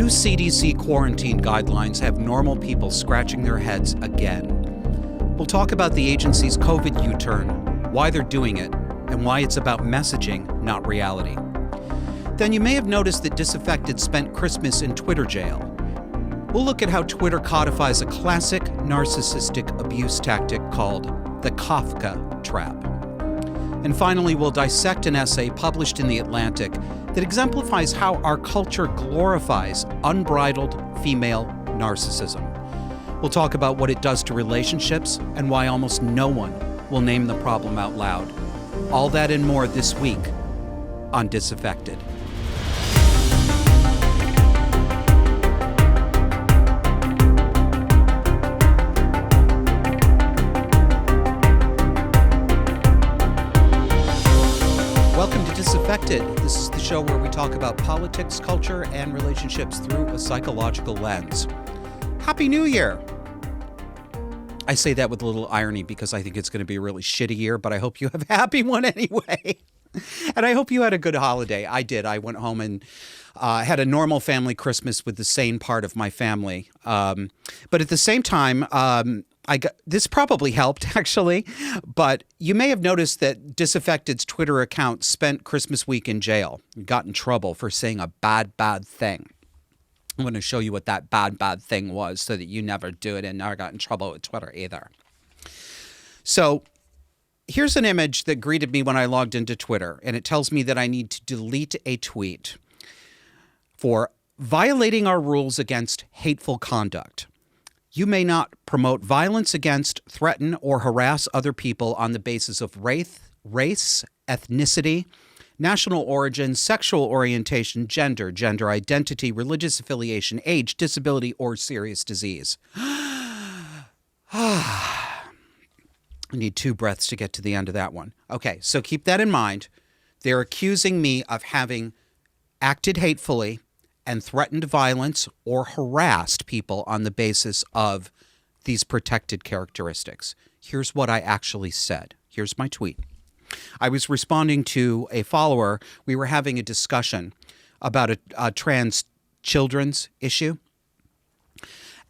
New CDC quarantine guidelines have normal people scratching their heads again. We'll talk about the agency's COVID U-turn, why they're doing it, and why it's about messaging, not reality. Then you may have noticed that Disaffected spent Christmas in Twitter jail. We'll look at how Twitter codifies a classic narcissistic abuse tactic called the Kafka trap. And finally, we'll dissect an essay published in The Atlantic that exemplifies how our culture glorifies unbridled female narcissism. We'll talk about what it does to relationships and why almost no one will name the problem out loud. All that and more this week on Disaffected. Welcome to Disaffected. This is the show where we talk about politics, culture, and relationships through a psychological lens. Happy New Year! I say that with a little irony because I think it's going to be a really shitty year, but I hope you have a happy one anyway. And I hope you had a good holiday. I did. I went home and had a normal family Christmas with the sane part of my family. But at the same time, this probably helped, actually, but you may have noticed that Disaffected's Twitter account spent Christmas week in jail and got in trouble for saying a bad thing. I'm going to show you what that bad thing was so that you never do it and never got in trouble with Twitter either. So here's an image that greeted me when I logged into Twitter, and it tells me that I need to delete a tweet for violating our rules against hateful conduct. You may not promote violence against, threaten, or harass other people on the basis of race, ethnicity, national origin, sexual orientation, gender identity, religious affiliation, age, disability, or serious disease. I need 2 breaths to get to the end of that one. Okay, so keep that in mind. They're accusing me of having acted hatefully and threatened violence or harassed people on the basis of these protected characteristics. Here's what I actually said. Here's my tweet. I was responding to a follower. We were having a discussion about a trans children's issue.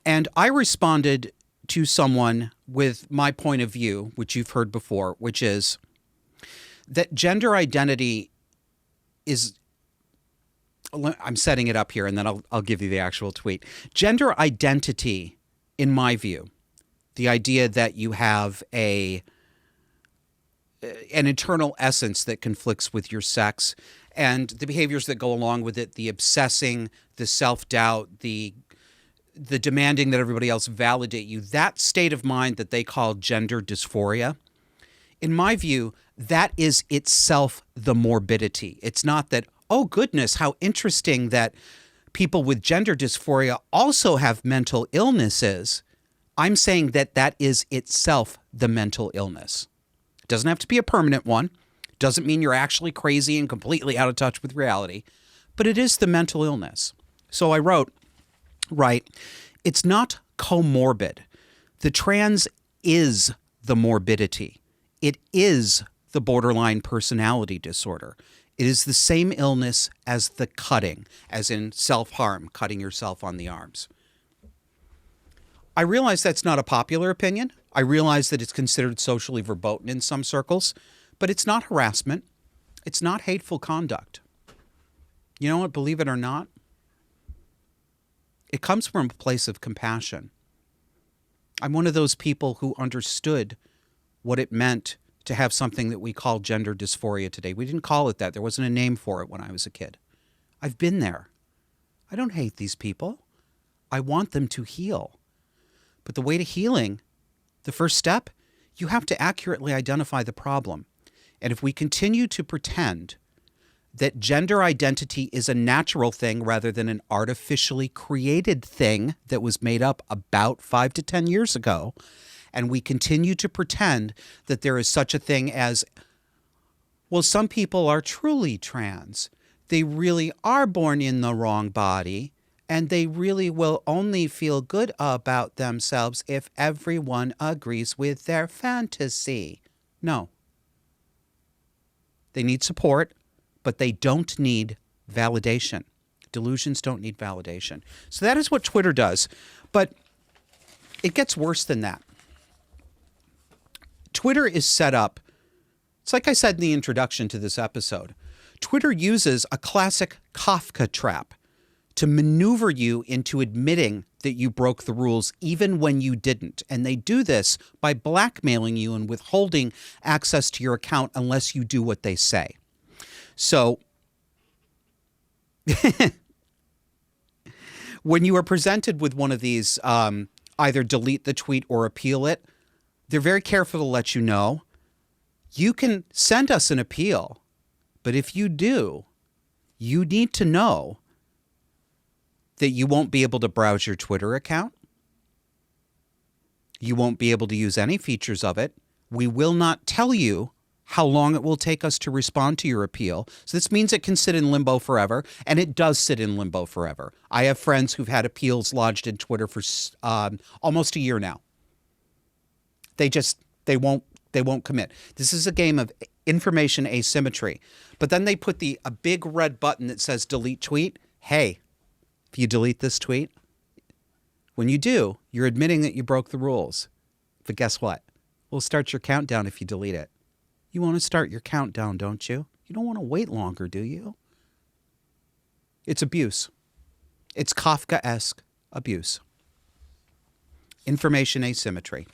And I responded to someone with my point of view, which you've heard before, which is that gender identity is... I'm setting it up here, and then I'll give you the actual tweet. Gender identity, in my view, the idea that you have an internal essence that conflicts with your sex and the behaviors that go along with it, the obsessing, the self-doubt, the demanding that everybody else validate you, that state of mind that they call gender dysphoria, in my view, that is itself the morbidity. It's not that, oh, goodness, how interesting that people with gender dysphoria also have mental illnesses. I'm saying that that is itself the mental illness. It doesn't have to be a permanent one. It doesn't mean you're actually crazy and completely out of touch with reality, but it is the mental illness. So I wrote, it's not comorbid. The trans is the morbidity. It is the borderline personality disorder. It is the same illness as the cutting, as in self-harm, cutting yourself on the arms. I realize that's not a popular opinion. I realize that it's considered socially verboten in some circles, but it's not harassment. It's not hateful conduct. You know what, believe it or not? It comes from a place of compassion. I'm one of those people who understood what it meant to have something that we call gender dysphoria today. We didn't call it that. There wasn't a name for it when I was a kid. I've been there. I don't hate these people. I want them to heal. But the way to healing, the first step, you have to accurately identify the problem. And if we continue to pretend that gender identity is a natural thing rather than an artificially created thing that was made up about 5 to 10 years ago, and we continue to pretend that there is such a thing as, well, some people are truly trans. They really are born in the wrong body, and they really will only feel good about themselves if everyone agrees with their fantasy. No. They need support, but they don't need validation. Delusions don't need validation. So that is what Twitter does. But it gets worse than that. Twitter is set up, it's like I said in the introduction to this episode, Twitter uses a classic Kafka trap to maneuver you into admitting that you broke the rules even when you didn't. And they do this by blackmailing you and withholding access to your account unless you do what they say. So when you are presented with one of these, either delete the tweet or appeal it, they're very careful to let you know, you can send us an appeal, but if you do, you need to know that you won't be able to browse your Twitter account. You won't be able to use any features of it. We will not tell you how long it will take us to respond to your appeal. So this means it can sit in limbo forever, and it does sit in limbo forever. I have friends who've had appeals lodged in Twitter for almost a year now. They won't commit. This is a game of information asymmetry. But then they put a big red button that says delete tweet. Hey, if you delete this tweet, when you do, you're admitting that you broke the rules. But guess what? We'll start your countdown if you delete it. You want to start your countdown, don't you? You don't want to wait longer, do you? It's abuse. It's Kafka-esque abuse. Information asymmetry.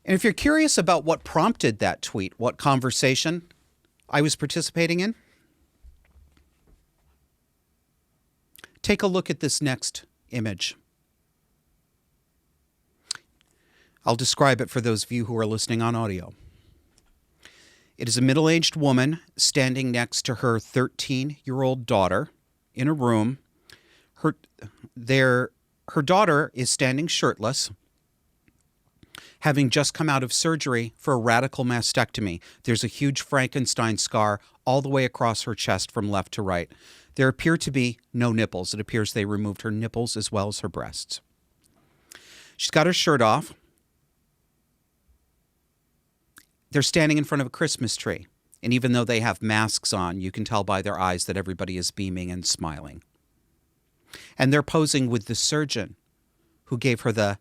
And if you're curious about what prompted that tweet, what conversation I was participating in, take a look at this next image. I'll describe it for those of you who are listening on audio. It is a middle-aged woman standing next to her 13-year-old daughter in a room. Her daughter is standing shirtless, having just come out of surgery for a radical mastectomy. There's a huge Frankenstein scar all the way across her chest from left to right. There appear to be no nipples. It appears they removed her nipples as well as her breasts. She's got her shirt off. They're standing in front of a Christmas tree. And even though they have masks on, you can tell by their eyes that everybody is beaming and smiling. And they're posing with the surgeon who gave her the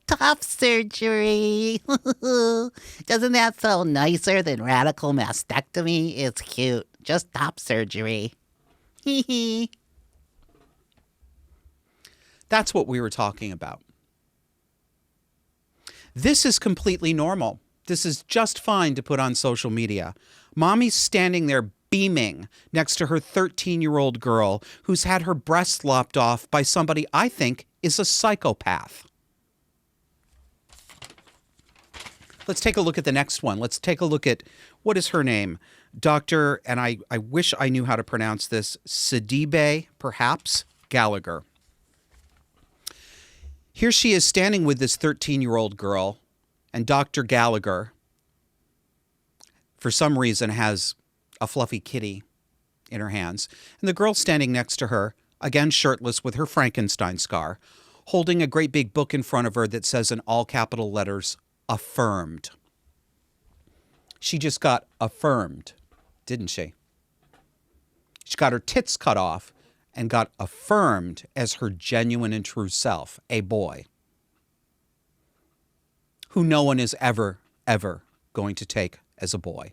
top surgery. Doesn't that sound nicer than radical mastectomy? It's cute. Just top surgery. That's what we were talking about. This is completely normal. This is just fine to put on social media. Mommy's standing there beaming next to her 13-year-old girl who's had her breasts lopped off by somebody I think is a psychopath. Let's take a look at the next one. Let's take a look at, what is her name? Dr., and I wish I knew how to pronounce this, Sidibe, perhaps, Gallagher. Here she is standing with this 13-year-old girl, and Dr. Gallagher, for some reason, has a fluffy kitty in her hands. And the girl standing next to her, again shirtless with her Frankenstein scar, holding a great big book in front of her that says in all capital letters, affirmed. She just got affirmed, didn't she? She got her tits cut off and got affirmed as her genuine and true self, a boy who no one is ever going to take as a boy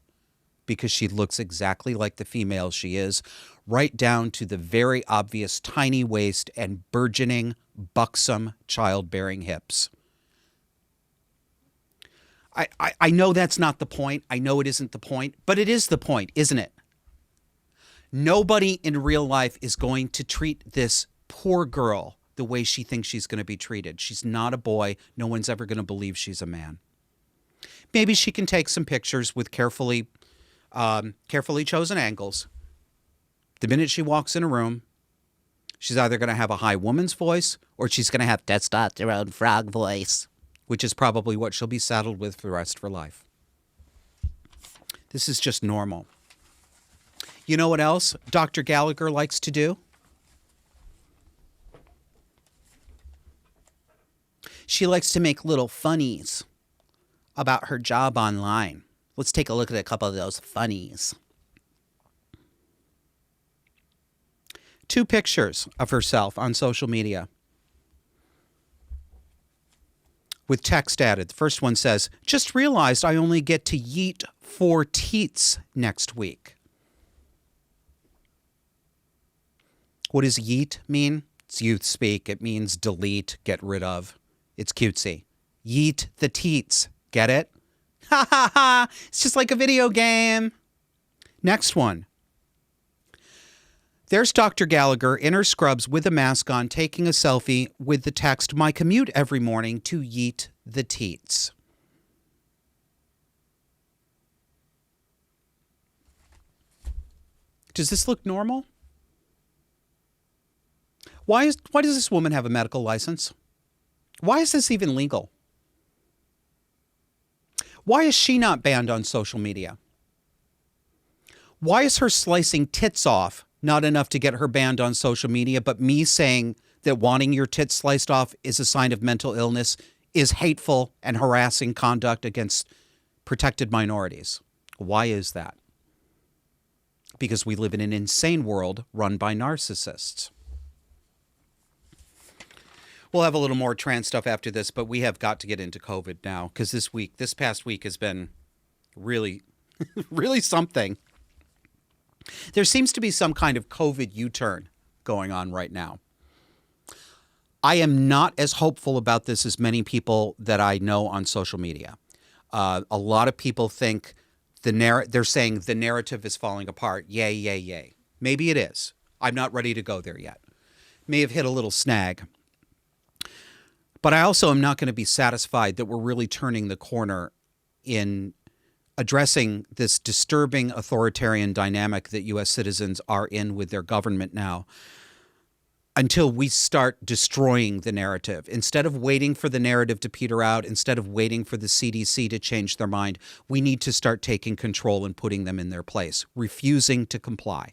because she looks exactly like the female she is, right down to the very obvious tiny waist and burgeoning, buxom, childbearing hips. I know that's not the point. I know it isn't the point, but it is the point, isn't it? Nobody in real life is going to treat this poor girl the way she thinks she's going to be treated. She's not a boy. No one's ever going to believe she's a man. Maybe she can take some pictures with carefully chosen angles. The minute she walks in a room, she's either going to have a high woman's voice or she's going to have testosterone frog voice, which is probably what she'll be saddled with for the rest of her life. This is just normal. You know what else Dr. Gallagher likes to do? She likes to make little funnies about her job online. Let's take a look at a couple of those funnies. 2 pictures of herself on social media with text added. The first one says, "Just realized I only get to yeet 4 teats next week." What does yeet mean? It's youth speak. It means delete, get rid of. It's cutesy. Yeet the teats. Get it? Ha ha ha. It's just like a video game. Next one. There's Dr. Gallagher in her scrubs with a mask on, taking a selfie with the text, "My commute every morning to yeet the teats." Does this look normal? Why does this woman have a medical license? Why is this even legal? Why is she not banned on social media? Why is her slicing tits off not enough to get her banned on social media, but me saying that wanting your tits sliced off is a sign of mental illness is hateful and harassing conduct against protected minorities? Why is that? Because we live in an insane world run by narcissists. We'll have a little more trans stuff after this, but we have got to get into COVID now because this past week has been really, really something. There seems to be some kind of COVID U-turn going on right now. I am not as hopeful about this as many people that I know on social media. A lot of people think they're saying the narrative is falling apart. Yay, yay, yay. Maybe it is. I'm not ready to go there yet. May have hit a little snag. But I also am not going to be satisfied that we're really turning the corner in addressing this disturbing authoritarian dynamic that U.S. citizens are in with their government now until we start destroying the narrative. Instead of waiting for the narrative to peter out, instead of waiting for the CDC to change their mind, we need to start taking control and putting them in their place, refusing to comply.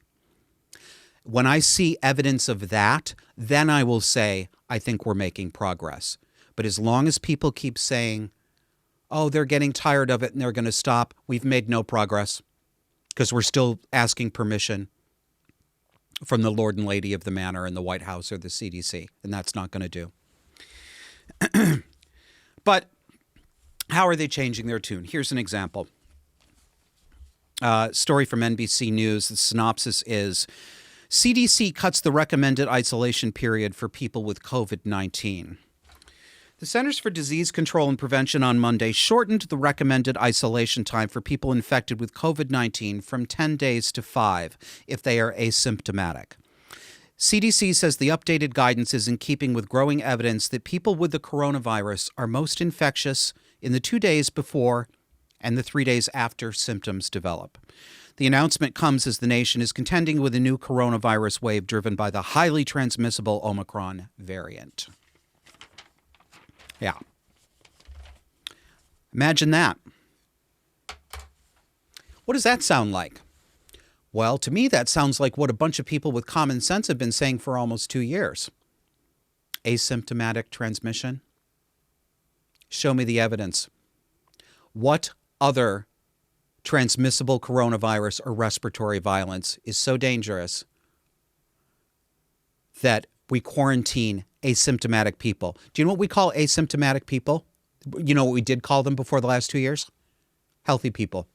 When I see evidence of that, then I will say, I think we're making progress. But as long as people keep saying, oh, they're getting tired of it and they're going to stop, we've made no progress because we're still asking permission from the Lord and Lady of the Manor in the White House or the CDC, and that's not going to do. But how are they changing their tune? Here's an example. Story from NBC News. The synopsis is, CDC cuts the recommended isolation period for people with COVID-19. The Centers for Disease Control and Prevention on Monday shortened the recommended isolation time for people infected with COVID-19 from 10 days to 5 if they are asymptomatic. CDC says the updated guidance is in keeping with growing evidence that people with the coronavirus are most infectious in the 2 days before and the 3 days after symptoms develop. The announcement comes as the nation is contending with a new coronavirus wave driven by the highly transmissible Omicron variant. Yeah. Imagine that. What does that sound like? Well, to me, that sounds like what a bunch of people with common sense have been saying for almost 2 years. Asymptomatic transmission. Show me the evidence. What other transmissible coronavirus or respiratory violence is so dangerous that we quarantine asymptomatic people? Do you know what we call asymptomatic people? You know what we did call them before the last 2 years? Healthy people.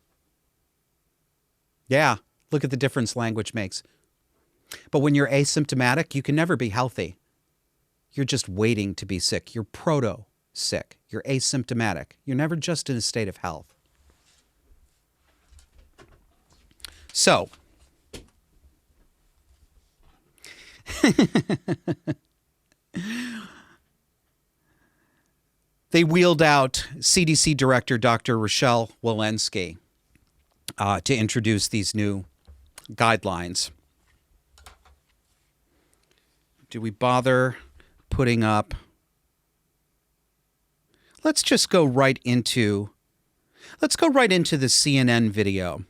Yeah, look at the difference language makes. But when you're asymptomatic, you can never be healthy. You're just waiting to be sick. You're proto-sick. You're asymptomatic. You're never just in a state of health. So, they wheeled out CDC Director Dr. Rochelle Walensky to introduce these new guidelines. Do we bother putting up? Let's just go right into the CNN video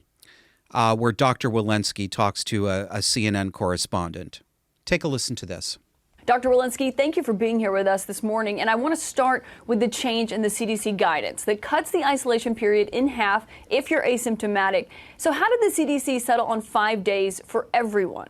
where Dr. Walensky talks to a CNN correspondent. Take a listen to this. Dr. Walensky, thank you for being here with us this morning. And I want to start with the change in the CDC guidance that cuts the isolation period in half if you're asymptomatic. So how did the CDC settle on 5 days for everyone?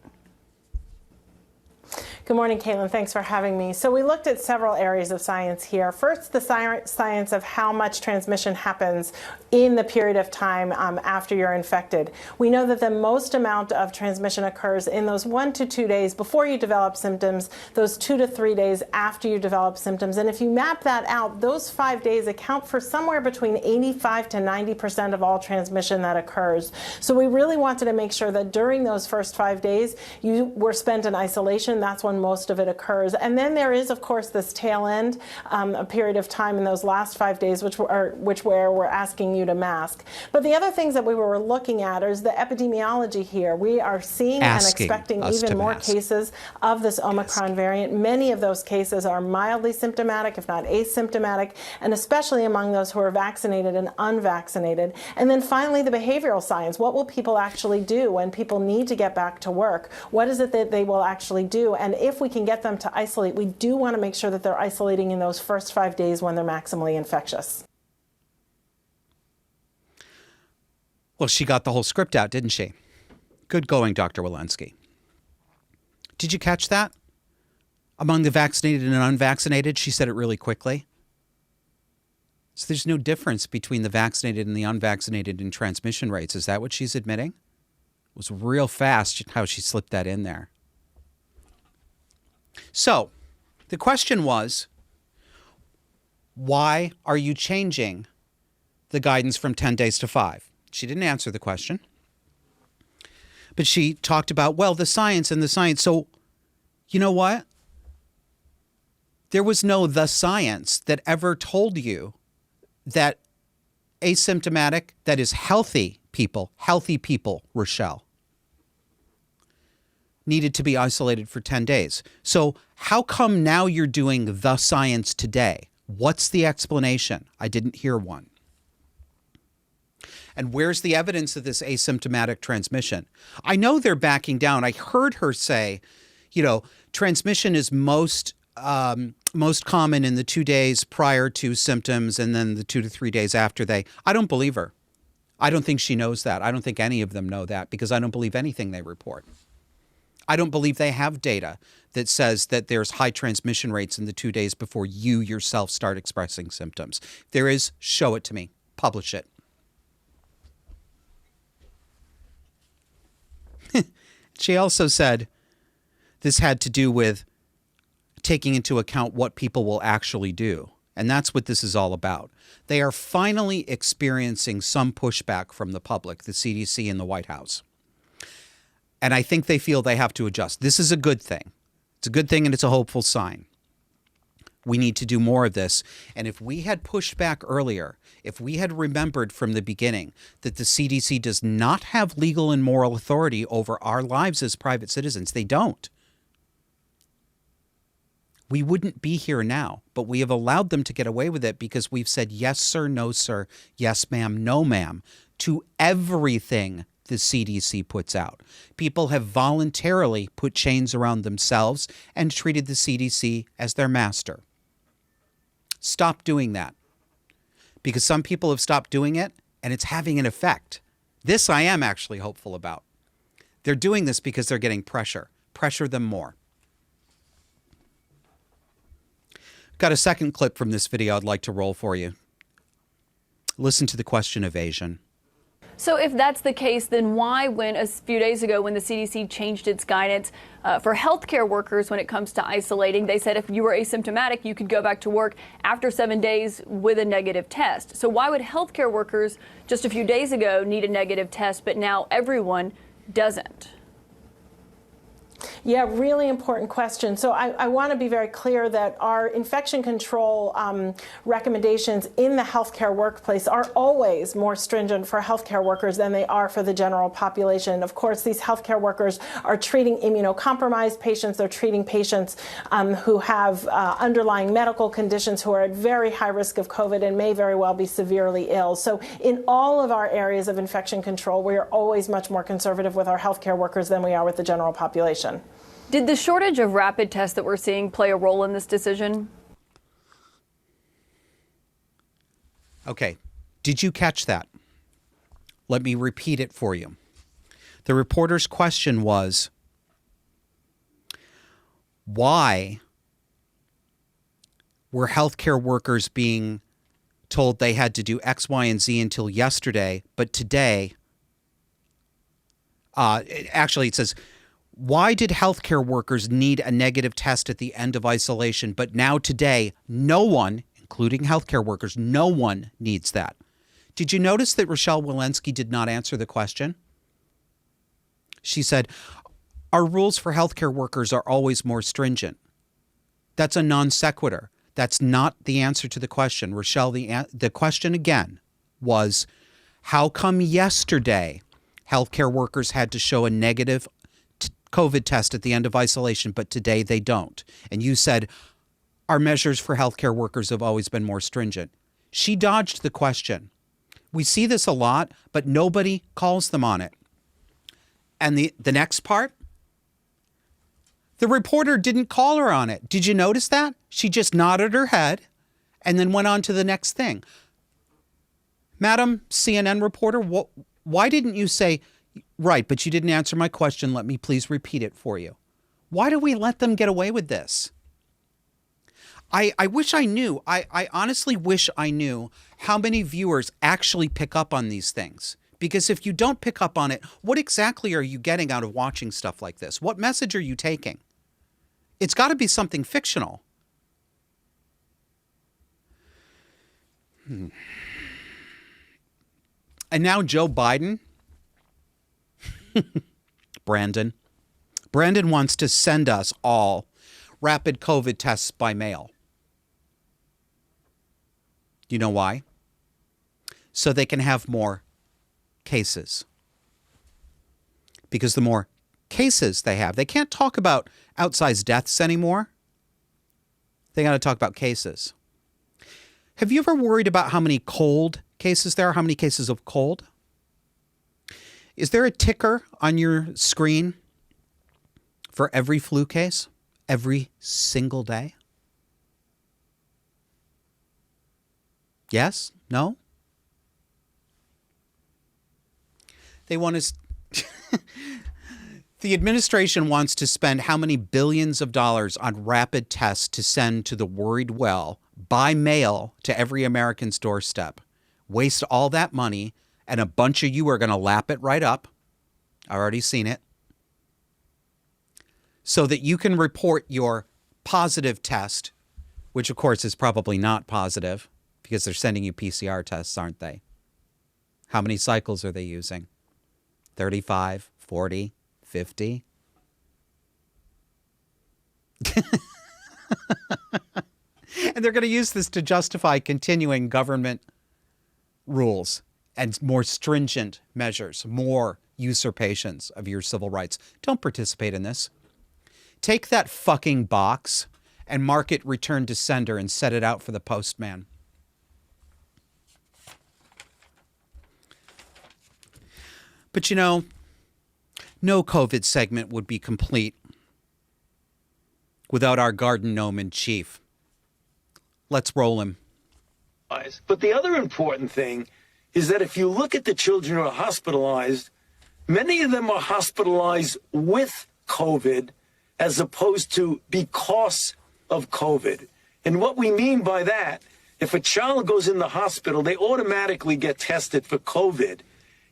Good morning, Caitlin. Thanks for having me. So we looked at several areas of science here. First, the science of how much transmission happens in the period of time after you're infected. We know that the most amount of transmission occurs in those 1 to 2 days before you develop symptoms, those 2 to 3 days after you develop symptoms. And if you map that out, those 5 days account for somewhere between 85 to 90% of all transmission that occurs. So we really wanted to make sure that during those first 5 days, you were spent in isolation. That's when most of it occurs. And then there is, of course, this tail end, a period of time in those last 5 days, where we're asking you to mask. But the other things that we were looking at is the epidemiology here. We are seeing and expecting even more cases of this Omicron variant. Many of those cases are mildly symptomatic, if not asymptomatic, and especially among those who are vaccinated and unvaccinated. And then finally, the behavioral science. What will people actually do when people need to get back to work? What is it that they will actually do? And if we can get them to isolate, we do want to make sure that they're isolating in those first 5 days when they're maximally infectious. Well, she got the whole script out, didn't she? Good going, Dr. Walensky. Did you catch that? Among the vaccinated and unvaccinated, she said it really quickly. So there's no difference between the vaccinated and the unvaccinated in transmission rates. Is that what she's admitting? It was real fast how she slipped that in there. So the question was, why are you changing the guidance from 10 days to 5? She didn't answer the question. But she talked about, well, the science and the science. So you know what? There was no the science that ever told you that asymptomatic, that is healthy people, Rochelle, needed to be isolated for 10 days. So how come now you're doing the science today? What's the explanation? I didn't hear one. And where's the evidence of this asymptomatic transmission? I know they're backing down. I heard her say, transmission is most common in the 2 days prior to symptoms and then the 2 to 3 days after they. I don't believe her. I don't think she knows that. I don't think any of them know that because I don't believe anything they report. I don't believe they have data that says that there's high transmission rates in the 2 days before you yourself start expressing symptoms. If there is, show it to me. Publish it. She also said this had to do with taking into account what people will actually do. And that's what this is all about. They are finally experiencing some pushback from the public, the CDC and the White House. And I think they feel they have to adjust. This is a good thing. It's a good thing and it's a hopeful sign. We need to do more of this. And if we had pushed back earlier, if we had remembered from the beginning that the CDC does not have legal and moral authority over our lives as private citizens, they don't. We wouldn't be here now, but we have allowed them to get away with it because we've said yes, sir, no, sir, yes, ma'am, no, ma'am, to everything the CDC puts out. People have voluntarily put chains around themselves and treated the CDC as their master. Stop doing that. Because some people have stopped doing it and it's having an effect. This I am actually hopeful about. They're doing this because they're getting pressure. Pressure them more. Got a second clip from this video I'd like to roll for you. Listen to the question evasion. So if that's the case, then why, when a few days ago when the CDC changed its guidance for healthcare workers when it comes to isolating, they said if you were asymptomatic, you could go back to work after 7 days with a negative test. So why would healthcare workers just a few days ago need a negative test, but now everyone doesn't? Yeah, really important question. So I want to be very clear that our infection control recommendations in the healthcare workplace are always more stringent for healthcare workers than they are for the general population. Of course, these healthcare workers are treating immunocompromised patients. They're treating patients who have underlying medical conditions, who are at very high risk of COVID and may very well be severely ill. So in all of our areas of infection control, we are always much more conservative with our healthcare workers than we are with the general population. Did the shortage of rapid tests that we're seeing play a role in this decision? Okay. Did you catch that? Let me repeat it for you. The reporter's question was, why were healthcare workers being told they had to do X, Y, and Z until yesterday, but today, it says, why did healthcare workers need a negative test at the end of isolation, but now today, no one, including healthcare workers, no one needs that? Did you notice that Rochelle Walensky did not answer the question? She said, our rules for healthcare workers are always more stringent. That's a non sequitur. That's not the answer to the question. Rochelle, the question again was, how come yesterday healthcare workers had to show a negative COVID test at the end of isolation, but today they don't? And you said, our measures for healthcare workers have always been more stringent. She dodged the question. We see this a lot, but nobody calls them on it. And the next part, the reporter didn't call her on it. Did you notice that? She just nodded her head and then went on to the next thing. Madam CNN reporter, why didn't you say, right, but you didn't answer my question. Let me please repeat it for you. Why do we let them get away with this? I wish I knew. I honestly wish I knew how many viewers actually pick up on these things. Because if you don't pick up on it, what exactly are you getting out of watching stuff like this? What message are you taking? It's got to be something fictional. And now Joe Biden, Brandon wants to send us all rapid COVID tests by mail. You know why? So they can have more cases. Because the more cases they have, they can't talk about outsized deaths anymore. They got to talk about cases. Have you ever worried about how many cold cases there are? How many cases of cold? Is there a ticker on your screen for every flu case every single day? Yes? No? They want to... The administration wants to spend how many billions of dollars on rapid tests to send to the worried well by mail to every American's doorstep. Waste all that money, and a bunch of you are going to lap it right up. I've already seen it. So that you can report your positive test, which of course is probably not positive because they're sending you PCR tests, aren't they? How many cycles are they using? 35, 40, 50? And they're going to use this to justify continuing government rules and more stringent measures, more usurpations of your civil rights. Don't participate in this. Take that fucking box and mark it return to sender and set it out for the postman. But you know, no COVID segment would be complete without our garden gnome in chief. Let's roll him. But the other important thing is that if you look at the children who are hospitalized, many of them are hospitalized with COVID as opposed to because of COVID. And what we mean by that, if a child goes in the hospital, they automatically get tested for COVID,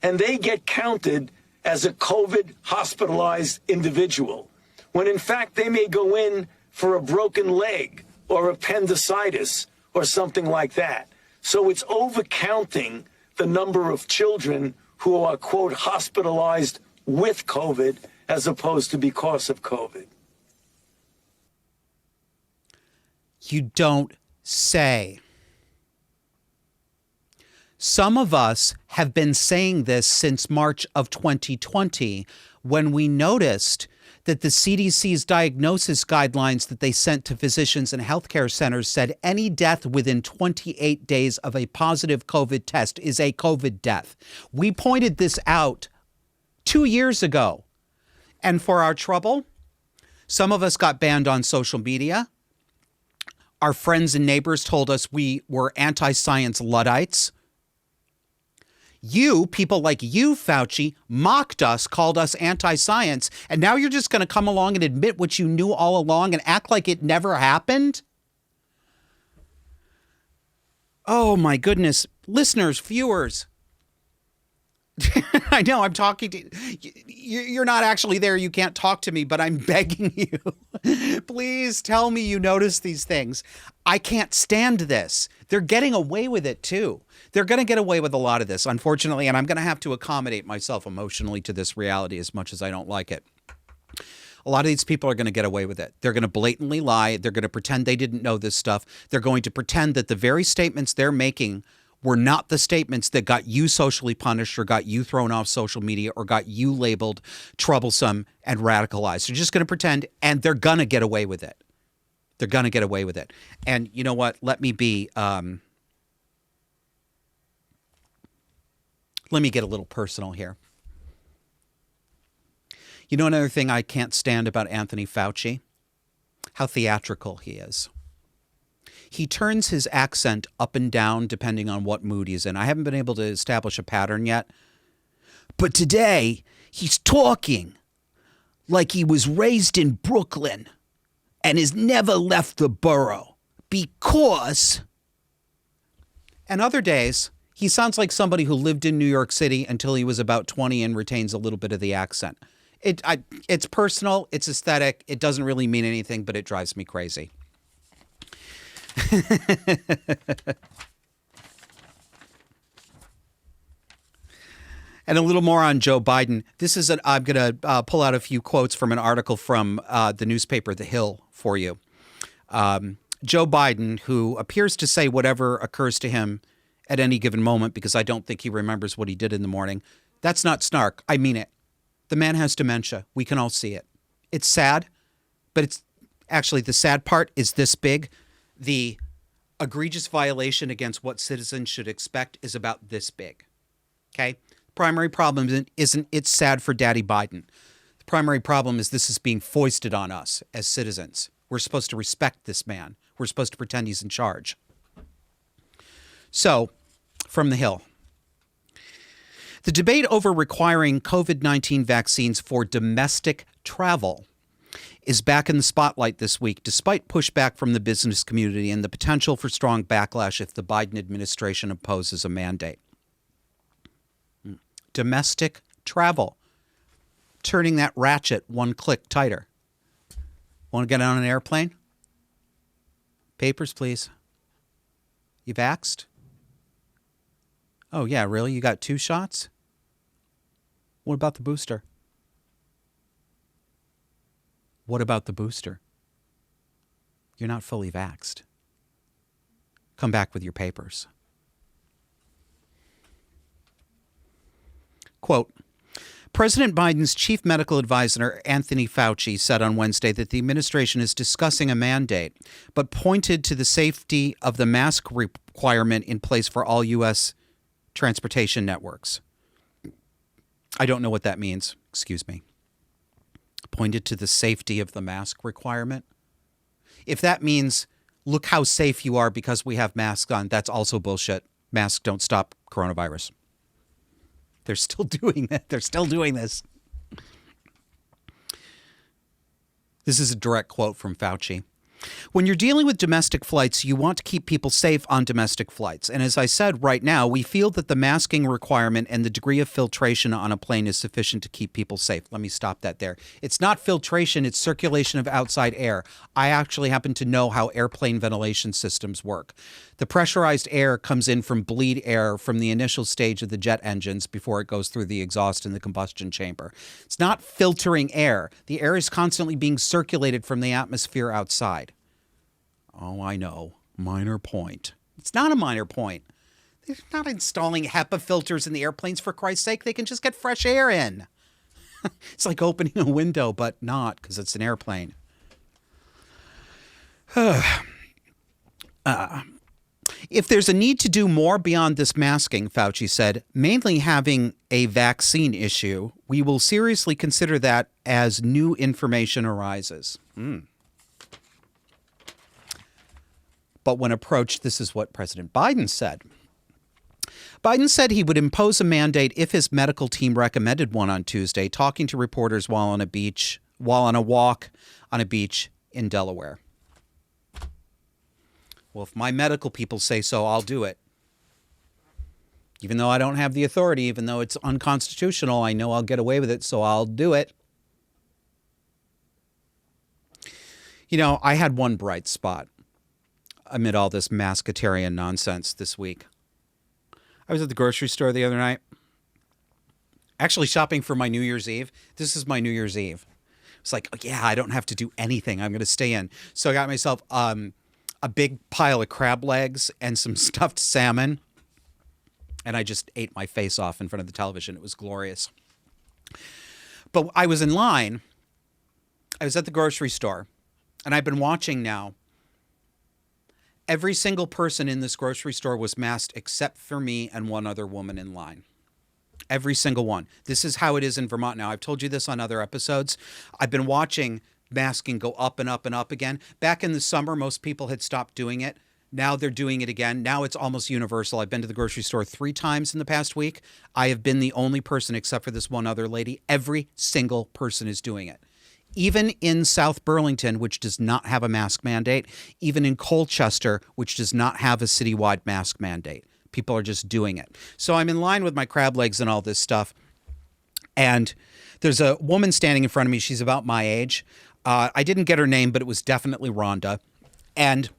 and they get counted as a COVID hospitalized individual, when in fact they may go in for a broken leg or appendicitis or something like that. So it's overcounting the number of children who are, quote, hospitalized with COVID as opposed to because of COVID. You don't say. Some of us have been saying this since March of 2020, when we noticed that the CDC's diagnosis guidelines that they sent to physicians and healthcare centers said any death within 28 days of a positive COVID test is a COVID death. We pointed this out 2 years ago. And for our trouble, Some of us got banned on social media. Our friends and neighbors told us we were anti-science Luddites. You, people like you, Fauci, mocked us, called us anti-science, and now you're just going to come along and admit what you knew all along and act like it never happened? Oh, my goodness. Listeners, viewers. I know I'm talking to you. You're not actually there. You can't talk to me, but I'm begging you. Please tell me you notice these things. I can't stand this. They're getting away with it, too. They're going to get away with a lot of this, unfortunately, and I'm going to have to accommodate myself emotionally to this reality as much as I don't like it. A lot of these people are going to get away with it. They're going to blatantly lie. They're going to pretend they didn't know this stuff. They're going to pretend that the very statements they're making were not the statements that got you socially punished or got you thrown off social media or got you labeled troublesome and radicalized. They're just going to pretend, and they're going to get away with it. They're going to get away with it. And you know what? Let me get a little personal here. You know another thing I can't stand about Anthony Fauci? How theatrical he is. He turns his accent up and down depending on what mood he's in. I haven't been able to establish a pattern yet. But today, he's talking like he was raised in Brooklyn and has never left the borough because... And other days, he sounds like somebody who lived in New York City until he was about 20 and retains a little bit of the accent. It's personal, it's aesthetic, it doesn't really mean anything, but it drives me crazy. And a little more on Joe Biden. I'm going to pull out a few quotes from an article from the newspaper The Hill for you. Joe Biden, who appears to say whatever occurs to him at any given moment because I don't think he remembers what he did in the morning. That's not snark. I mean it. The man has dementia. We can all see it. It's sad, but it's actually the sad part is this big. The egregious violation against what citizens should expect is about this big. Okay? Primary problem isn't it's sad for Daddy Biden. The primary problem is this is being foisted on us as citizens. We're supposed to respect this man. We're supposed to pretend he's in charge. So, from The Hill. The debate over requiring COVID-19 vaccines for domestic travel is back in the spotlight this week, despite pushback from the business community and the potential for strong backlash if the Biden administration imposes a mandate. Domestic travel. Turning that ratchet one click tighter. Want to get on an airplane? Papers, please. You vaxxed? Oh, yeah, really? You got 2 shots? What about the booster? What about the booster? You're not fully vaxxed. Come back with your papers. Quote, President Biden's chief medical advisor, Anthony Fauci, said on Wednesday that the administration is discussing a mandate, but pointed to the safety of the mask requirement in place for all U.S. transportation networks. I don't know what that means. Excuse me. Pointed to the safety of the mask requirement. If that means, look how safe you are because we have masks on, that's also bullshit. Masks don't stop coronavirus. They're still doing that. They're still doing this. This is a direct quote from Fauci. When you're dealing with domestic flights, you want to keep people safe on domestic flights. And as I said, right now, we feel that the masking requirement and the degree of filtration on a plane is sufficient to keep people safe. Let me stop that there. It's not filtration, it's circulation of outside air. I actually happen to know how airplane ventilation systems work. The pressurized air comes in from bleed air from the initial stage of the jet engines before it goes through the exhaust in the combustion chamber. It's not filtering air. The air is constantly being circulated from the atmosphere outside. Oh, I know. Minor point. It's not a minor point. They're not installing HEPA filters in the airplanes, for Christ's sake. They can just get fresh air in. It's like opening a window, but not because it's an airplane. If there's a need to do more beyond this masking, Fauci said, mainly having a vaccine issue, we will seriously consider that as new information arises. But when approached, this is what President Biden said. Biden said he would impose a mandate if his medical team recommended one on Tuesday, talking to reporters while on a walk on a beach in Delaware. Well, if my medical people say so, I'll do it. Even though I don't have the authority, even though it's unconstitutional, I know I'll get away with it, so I'll do it. You know, I had one bright spot amid all this masketarian nonsense this week. I was at the grocery store the other night, actually shopping for my New Year's Eve. This is my New Year's Eve. It's like, oh, yeah, I don't have to do anything. I'm going to stay in. So I got myself a big pile of crab legs and some stuffed salmon. And I just ate my face off in front of the television. It was glorious. But I was in line. I was at the grocery store. And I've been watching now. Every single person in this grocery store was masked except for me and one other woman in line. Every single one. This is how it is in Vermont now. I've told you this on other episodes. I've been watching masking go up and up and up again. Back in the summer, most people had stopped doing it. Now they're doing it again. Now it's almost universal. I've been to the grocery store 3 times in the past week. I have been the only person except for this one other lady. Every single person is doing it. Even in South Burlington, which does not have a mask mandate, even in Colchester, which does not have a citywide mask mandate. People are just doing it. So I'm in line with my crab legs and all this stuff. And there's a woman standing in front of me. She's about my age. I didn't get her name, but it was definitely Rhonda. And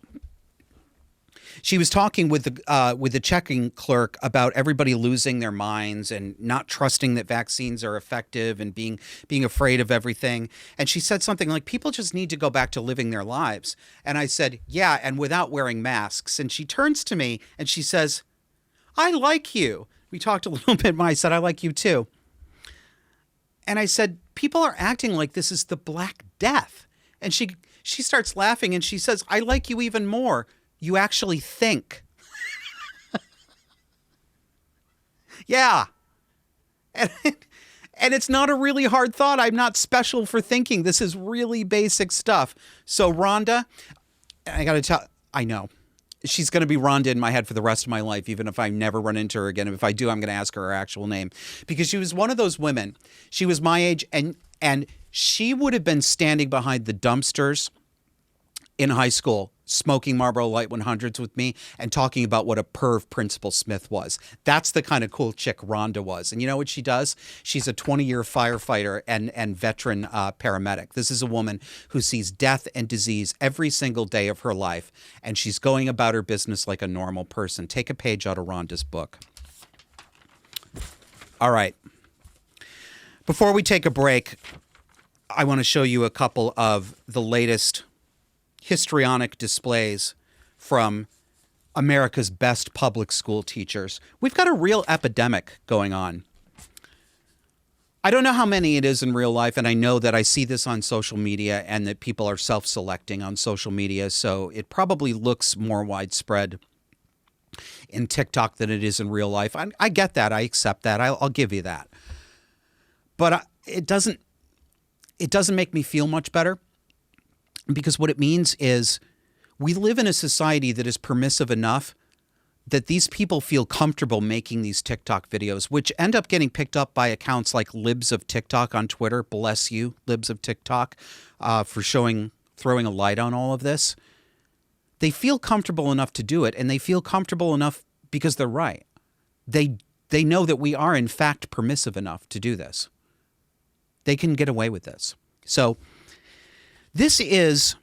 she was talking with the checking clerk about everybody losing their minds and not trusting that vaccines are effective and being afraid of everything. And she said something like, people just need to go back to living their lives. And I said, yeah, and without wearing masks. And she turns to me and she says, I like you. We talked a little bit, and I said, I like you too. And I said, people are acting like this is the Black Death. And she starts laughing and she says, I like you even more. You actually think. Yeah. And it's not a really hard thought. I'm not special for thinking. This is really basic stuff. So Rhonda, I got to tell, I know. She's going to be Rhonda in my head for the rest of my life, even if I never run into her again. If I do, I'm going to ask her actual name. Because she was one of those women. She was my age, and she would have been standing behind the dumpsters in high school, smoking Marlboro Light 100s with me and talking about what a perv Principal Smith was. That's the kind of cool chick Rhonda was. And you know what she does? She's a 20-year firefighter and veteran paramedic. This is a woman who sees death and disease every single day of her life, and she's going about her business like a normal person. Take a page out of Rhonda's book. All right. Before we take a break, I want to show you a couple of the latest histrionic displays from America's best public school teachers. We've got a real epidemic going on. I don't know how many it is in real life, and I know that I see this on social media and that people are self-selecting on social media, so it probably looks more widespread in TikTok than it is in real life. I get that. I accept that. I'll give you that. But it doesn't make me feel much better. Because what it means is we live in a society that is permissive enough that these people feel comfortable making these TikTok videos, which end up getting picked up by accounts like Libs of TikTok on Twitter. Bless you, Libs of TikTok, for throwing a light on all of this. They feel comfortable enough to do it, and they feel comfortable enough because they're right. They know that we are, in fact, permissive enough to do this. They can get away with this. So This is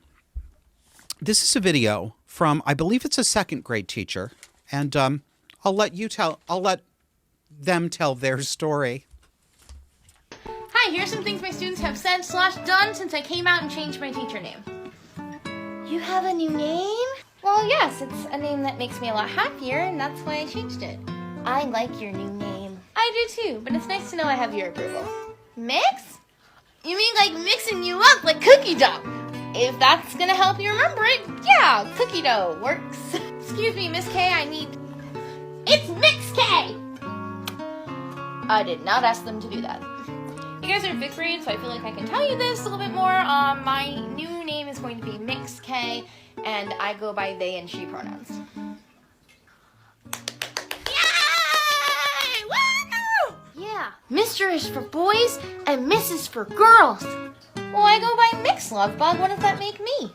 a video from, I believe it's a 2nd grade teacher, and I'll let them tell their story. Hi, here's some things my students have said / done since I came out and changed my teacher name. You have a new name? Well, yes, it's a name that makes me a lot happier, and that's why I changed it. I like your new name. I do too, but it's nice to know I have your approval. Mix? You mean like mixing you up like cookie dough? If that's gonna help you remember it, yeah, cookie dough works. Excuse me, Miss K, I need... It's Mix K! I did not ask them to do that. You guys are 5th grade, so I feel like I can tell you this a little bit more. My new name is going to be Mix K, and I go by they and she pronouns. Yay! Woo! Yeah, Mr. is for boys and Miss is for girls. Well, I go by Mix Lovebug. What does that make me?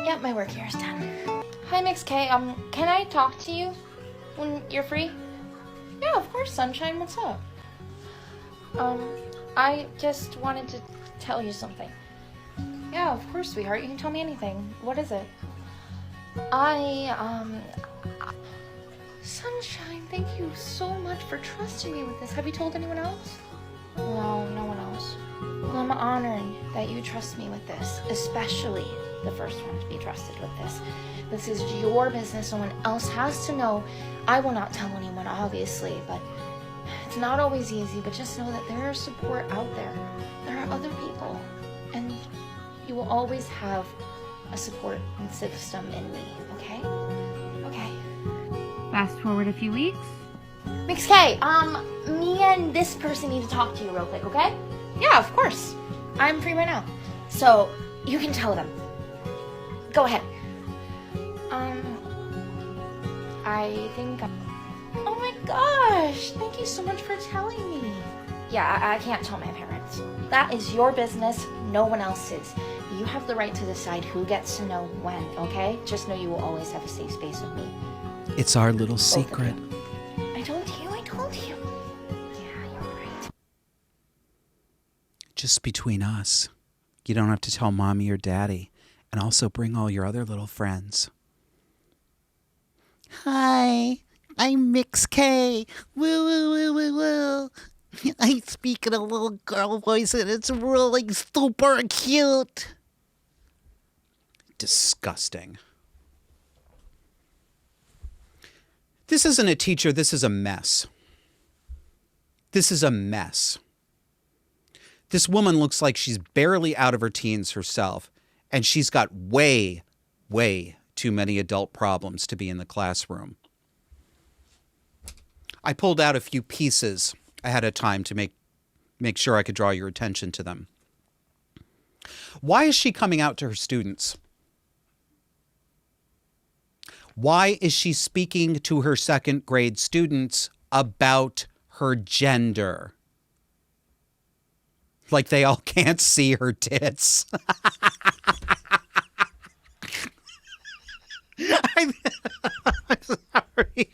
Yep, my work here is done. Hi, Mix K. Can I talk to you when you're free? Yeah, of course, Sunshine. What's up? I just wanted to tell you something. Yeah, of course, sweetheart. You can tell me anything. What is it? Sunshine, thank you so much for trusting me with this. Have you told anyone else? No, no one else. Well, I'm honored that you trust me with this, especially the first one to be trusted with this. This is your business. No one else has to know. I will not tell anyone, obviously, but it's not always easy, but just know that there is support out there. There are other people, and you will always have a support system in me, okay? Okay. Fast forward a few weeks. Mix K, me and this person need to talk to you real quick, okay? Yeah, of course. I'm free right now. So, you can tell them. Go ahead. I think... Oh my gosh! Thank you so much for telling me. Yeah, I can't tell my parents. That is your business, no one else's. You have the right to decide who gets to know when, okay? Just know you will always have a safe space with me. It's our little secret. I told you. Yeah, you're right. Just between us. You don't have to tell mommy or daddy. And also bring all your other little friends. Hi, I'm Mix K. Woo, woo, woo, woo, woo. I speak in a little girl voice and it's really super cute. Disgusting. This isn't a teacher, this is a mess. This is a mess. This woman looks like she's barely out of her teens herself, and she's got way, way too many adult problems to be in the classroom. I pulled out a few pieces ahead of time to make sure I could draw your attention to them. Why is she coming out to her students? Why is she speaking to her 2nd grade students about her gender? Like they all can't see her tits. I'm sorry.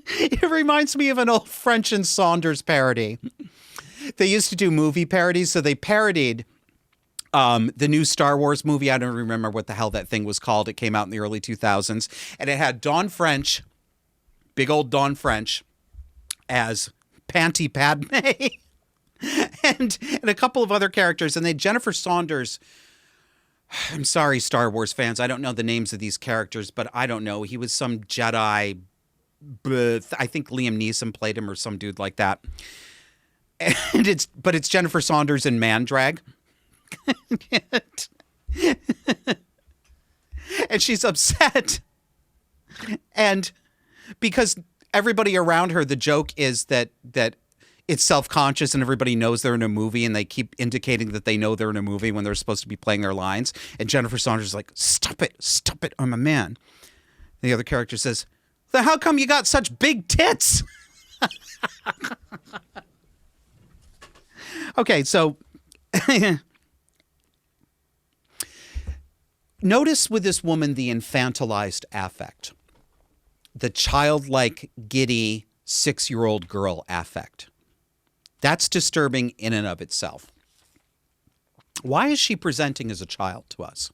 It reminds me of an old French and Saunders parody. They used to do movie parodies, so they parodied the new Star Wars movie. I don't remember what the hell that thing was called. It came out in the early 2000s. And it had Dawn French, big old Dawn French, as Panty Padme. and a couple of other characters. And then Jennifer Saunders... I'm sorry, Star Wars fans. I don't know the names of these characters, but I don't know. He was some Jedi. I think Liam Neeson played him or some dude like that. And it's Jennifer Saunders in man drag. And she's upset. And because everybody around her, the joke is that it's self-conscious and everybody knows they're in a movie and they keep indicating that they know they're in a movie when they're supposed to be playing their lines. And Jennifer Saunders is like, stop it, I'm a man. And the other character says, then how come you got such big tits? Okay, so notice with this woman the infantilized affect, the childlike, giddy, 6-year-old girl affect. That's disturbing in and of itself. Why is she presenting as a child to us?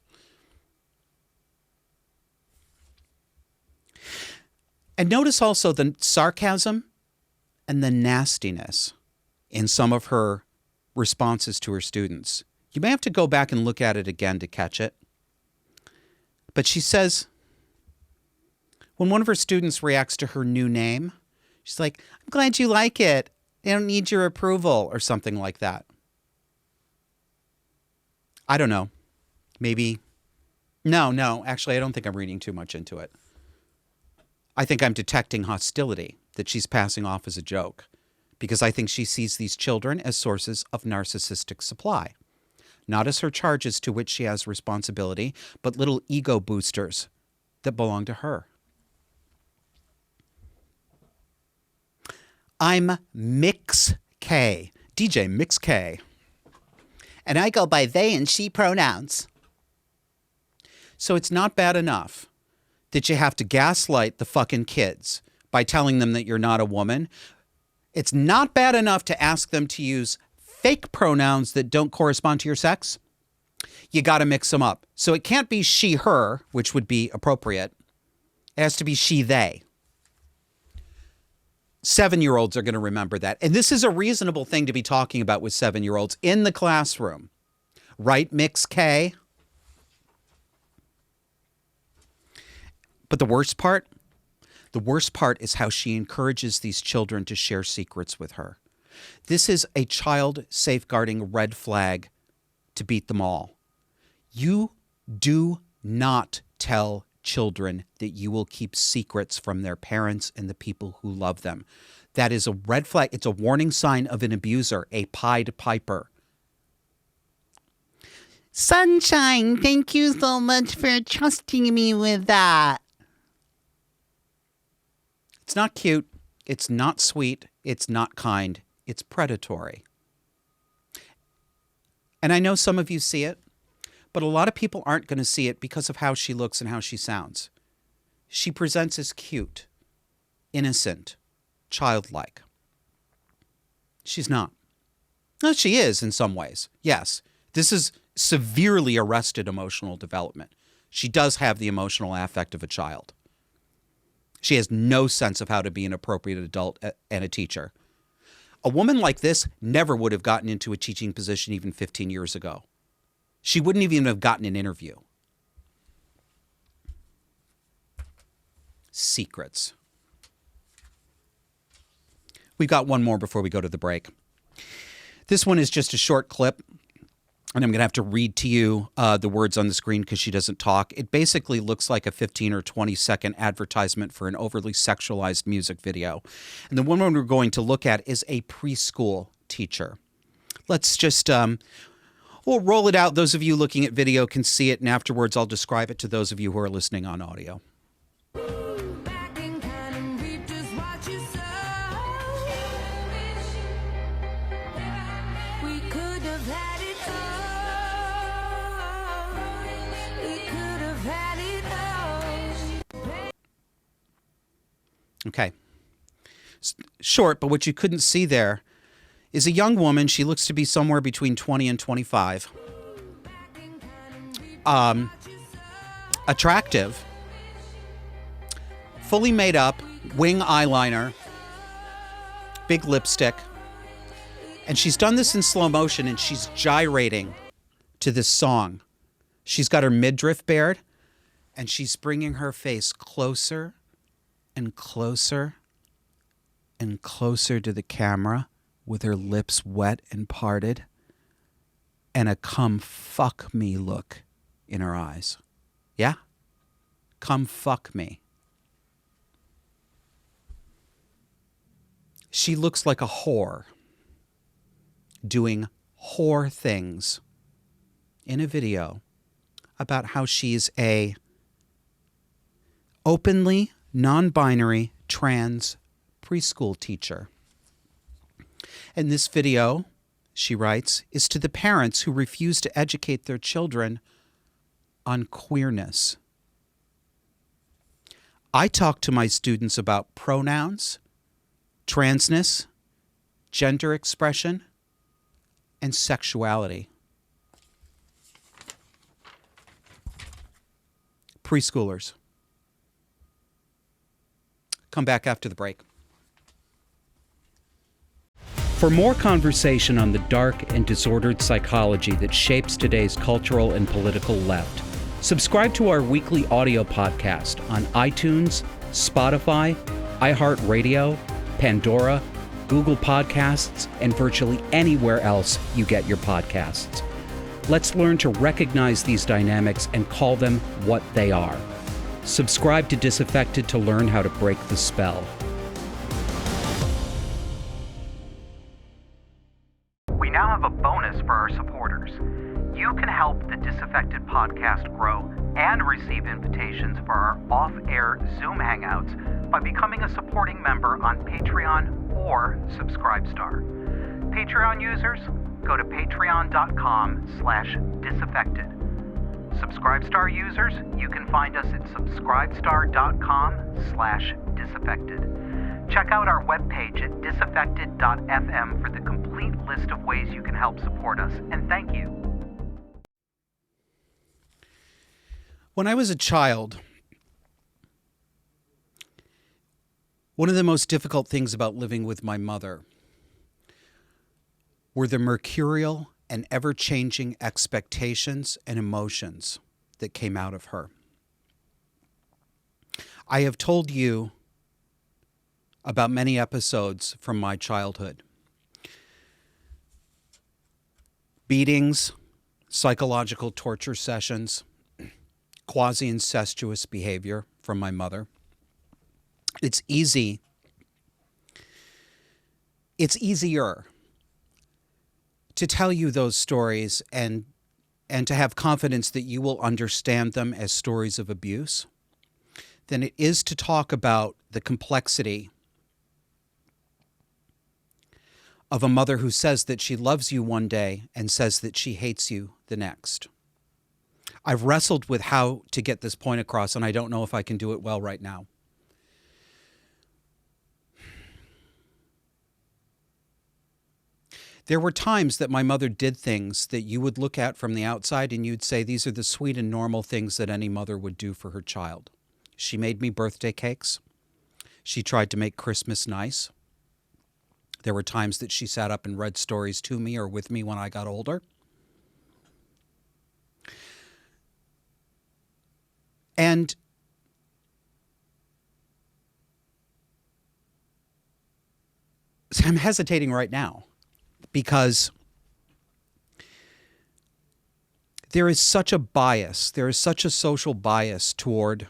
And notice also the sarcasm and the nastiness in some of her responses to her students. You may have to go back and look at it again to catch it. But she says, when one of her students reacts to her new name, she's like, I'm glad you like it. I don't need your approval, or something like that. I don't know. Maybe. No, actually, I don't think I'm reading too much into it. I think I'm detecting hostility that she's passing off as a joke, because I think she sees these children as sources of narcissistic supply, not as her charges to which she has responsibility, but little ego boosters that belong to her. I'm Mix K, DJ Mix K. And I go by they and she pronouns. So it's not bad enough that you have to gaslight the fucking kids by telling them that you're not a woman. It's not bad enough to ask them to use fake pronouns that don't correspond to your sex. You got to mix them up. So it can't be she, her, which would be appropriate. It has to be she, they. 7-year-olds are going to remember that. And this is a reasonable thing to be talking about with 7-year-olds in the classroom. Right, Mix K? But the worst part is how she encourages these children to share secrets with her. This is a child safeguarding red flag to beat them all. You do not tell children that you will keep secrets from their parents and the people who love them. That is a red flag. It's a warning sign of an abuser, a Pied Piper. Sunshine, thank you so much for trusting me with that. It's not cute. It's not sweet. It's not kind. It's predatory. And I know some of you see it, but a lot of people aren't going to see it because of how she looks and how she sounds. She presents as cute, innocent, childlike. She's not. No, she is in some ways. Yes, this is severely arrested emotional development. She does have the emotional affect of a child. She has no sense of how to be an appropriate adult and a teacher. A woman like this never would have gotten into a teaching position even 15 years ago. She wouldn't even have gotten an interview. Secrets. We've got one more before we go to the break. This one is just a short clip, and I'm going to have to read to you the words on the screen because she doesn't talk. It basically looks like a 15 or 20-second advertisement for an overly sexualized music video. And the one we're going to look at is a preschool teacher. Let's just, we'll roll it out. Those of you looking at video can see it, and afterwards I'll describe it to those of you who are listening on audio. Okay. Short, but what you couldn't see there is a young woman. She looks to be somewhere between 20 and 25. Attractive. Fully made up. Wing eyeliner. Big lipstick. And she's done this in slow motion, and she's gyrating to this song. She's got her midriff bared, and she's bringing her face closer and closer and closer to the camera with her lips wet and parted and a come fuck me look in her eyes. Yeah? Come fuck me. She looks like a whore doing whore things in a video about how she's a openly non-binary trans preschool teacher. And this video, she writes, is to the parents who refuse to educate their children on queerness. I talk to my students about pronouns, transness, gender expression, and sexuality. Preschoolers. Come back after the break. For more conversation on the dark and disordered psychology that shapes today's cultural and political left, subscribe to our weekly audio podcast on iTunes, Spotify, iHeartRadio, Pandora, Google Podcasts, and virtually anywhere else you get your podcasts. Let's learn to recognize these dynamics and call them what they are. Subscribe to Disaffected to learn how to break the spell. We now have a bonus for our supporters. You can help the Disaffected podcast grow and receive invitations for our off-air Zoom hangouts by becoming a supporting member on Patreon or Subscribestar. Patreon users, go to patreon.com/disaffected. Subscribestar users, you can find us at subscribestar.com/disaffected. Check out our webpage at disaffected.fm for the complete list of ways you can help support us, and thank you. When I was a child, one of the most difficult things about living with my mother were the mercurial and ever-changing expectations and emotions that came out of her. I have told you about many episodes from my childhood. Beatings, psychological torture sessions, quasi-incestuous behavior from my mother. It's easier to tell you those stories and to have confidence that you will understand them as stories of abuse than it is to talk about the complexity of a mother who says that she loves you one day and says that she hates you the next. I've wrestled with how to get this point across, and I don't know if I can do it well right now. There were times that my mother did things that you would look at from the outside and you'd say these are the sweet and normal things that any mother would do for her child. She made me birthday cakes. She tried to make Christmas nice. There were times that she sat up and read stories to me or with me when I got older. And so I'm hesitating right now because there is such a bias, there is such a social bias toward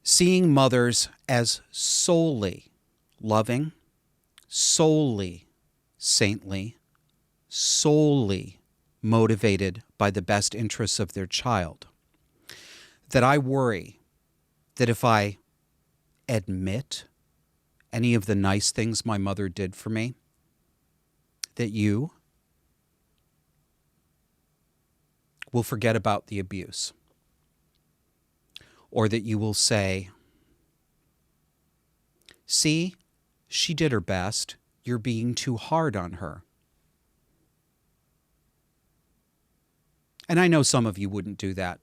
seeing mothers as solely loving, solely saintly, solely motivated by the best interests of their child, that I worry that if I admit any of the nice things my mother did for me, that you will forget about the abuse, or that you will say, see, she did her best, you're being too hard on her. And I know some of you wouldn't do that,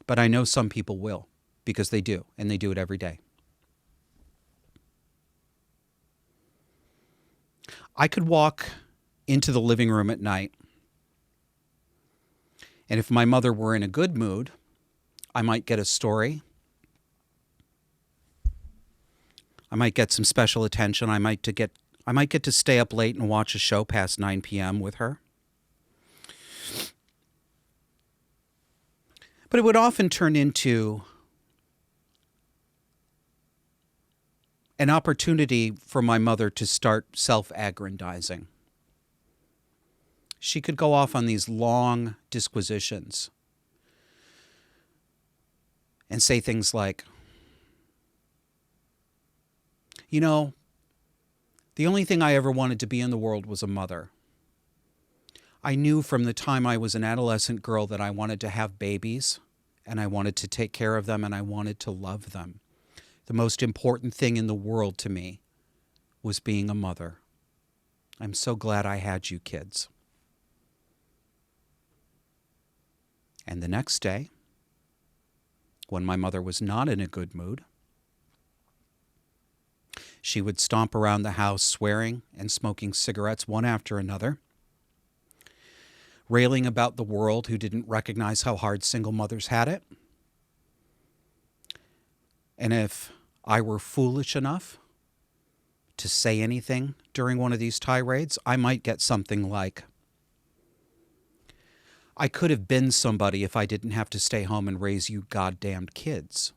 but I know some people will, because they do, and they do it every day. I could walk into the living room at night, and if my mother were in a good mood, I might get a story. I might get some special attention. I might get to stay up late and watch a show past 9 p.m. with her. But it would often turn into an opportunity for my mother to start self-aggrandizing. She could go off on these long disquisitions and say things like, you know, the only thing I ever wanted to be in the world was a mother. I knew from the time I was an adolescent girl that I wanted to have babies, and I wanted to take care of them, and I wanted to love them. The most important thing in the world to me was being a mother. I'm so glad I had you kids. And the next day, when my mother was not in a good mood, she would stomp around the house swearing and smoking cigarettes one after another, railing about the world who didn't recognize how hard single mothers had it. And if I were foolish enough to say anything during one of these tirades, I might get something like, I could have been somebody if I didn't have to stay home and raise you goddamned kids.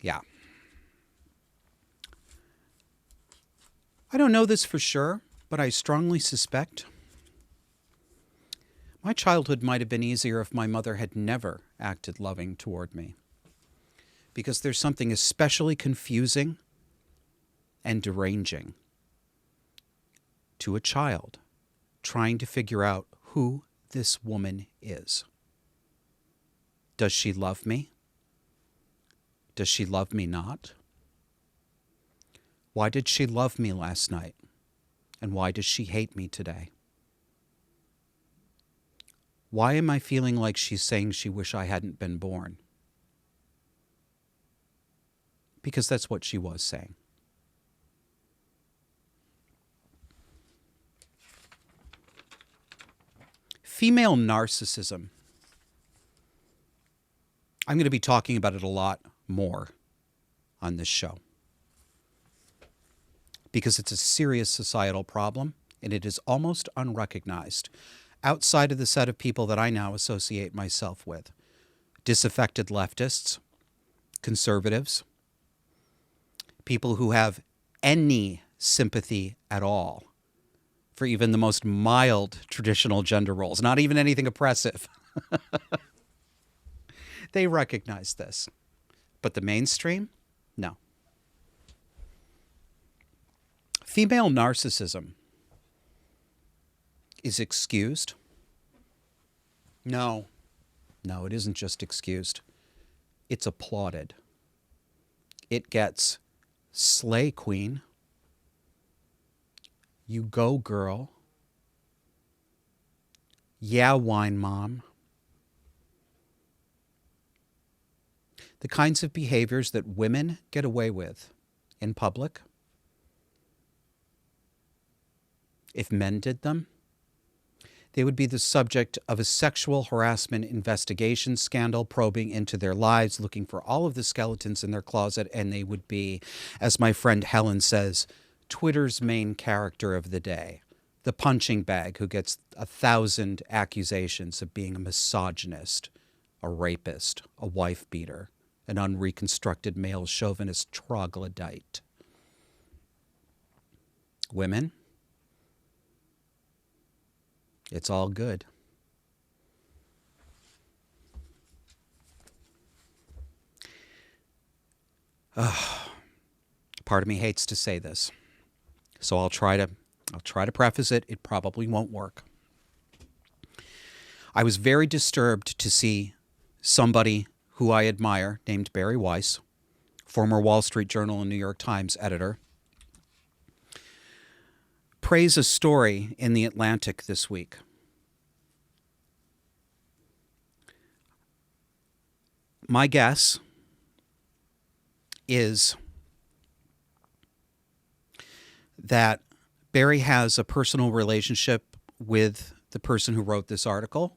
Yeah. I don't know this for sure, but I strongly suspect my childhood might have been easier if my mother had never acted loving toward me. Because there's something especially confusing and deranging to a child trying to figure out who this woman is. Does she love me? Does she love me not? Why did she love me last night? And why does she hate me today? Why am I feeling like she's saying she wish I hadn't been born? Because that's what she was saying. Female narcissism. I'm going to be talking about it a lot more on this show, because it's a serious societal problem and it is almost unrecognized outside of the set of people that I now associate myself with. Disaffected leftists, conservatives, people who have any sympathy at all for even the most mild traditional gender roles, not even anything oppressive. They recognize this. But the mainstream? No. Female narcissism is excused? No. No, it isn't just excused. It's applauded. It gets slay queen. You go, girl. Yeah, wine mom. The kinds of behaviors that women get away with in public, if men did them, they would be the subject of a sexual harassment investigation scandal, probing into their lives, looking for all of the skeletons in their closet, and they would be, as my friend Helen says, Twitter's main character of the day, the punching bag who gets 1,000 accusations of being a misogynist, a rapist, a wife beater, an unreconstructed male chauvinist troglodyte. Women, it's all good. Part of me hates to say this, so I'll try to preface it. It probably won't work. I was very disturbed to see somebody who I admire, named Barry Weiss, former Wall Street Journal and New York Times editor, praise a story in The Atlantic this week. My guess is that Barry has a personal relationship with the person who wrote this article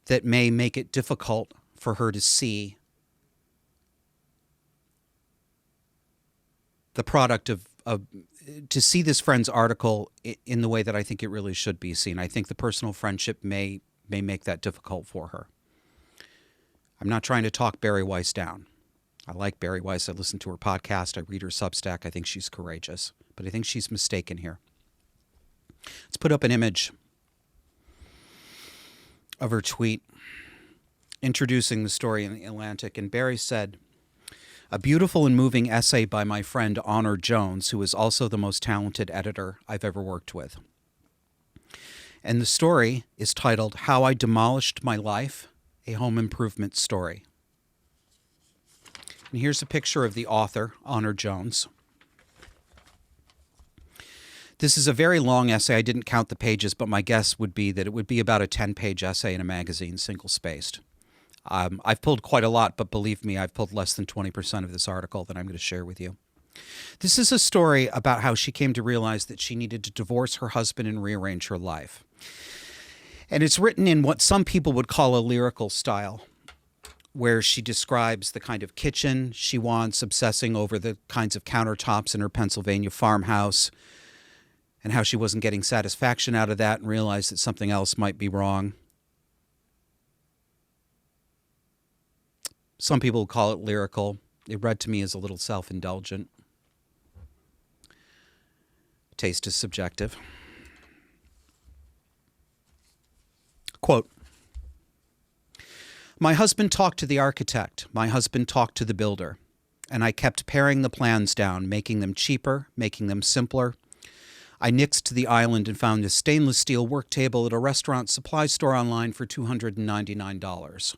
that may make it difficult for her to see the product of to see this friend's article in the way that I think it really should be seen. I think the personal friendship may make that difficult for her. I'm not trying to talk Barry Weiss down. I like Barry Weiss. I listen to her podcast. I read her Substack. I think she's courageous. But I think she's mistaken here. Let's put up an image of her tweet introducing the story in The Atlantic. And Barry said, "A beautiful and moving essay by my friend Honor Jones, who is also the most talented editor I've ever worked with. And the story is titled, How I Demolished My Life, a Home Improvement Story." And here's a picture of the author, Honor Jones. This is a very long essay. I didn't count the pages, but my guess would be that it would be about a 10-page essay in a magazine, single-spaced. I've pulled quite a lot, but believe me, I've pulled less than 20% of this article that I'm going to share with you. This is a story about how she came to realize that she needed to divorce her husband and rearrange her life. And it's written in what some people would call a lyrical style, where she describes the kind of kitchen she wants, obsessing over the kinds of countertops in her Pennsylvania farmhouse, and how she wasn't getting satisfaction out of that and realized that something else might be wrong. Some people call it lyrical. It read to me as a little self-indulgent. Taste is subjective. Quote, "My husband talked to the architect. My husband talked to the builder. And I kept paring the plans down, making them cheaper, making them simpler. I nixed the island and found a stainless steel work table at a restaurant supply store online for $299.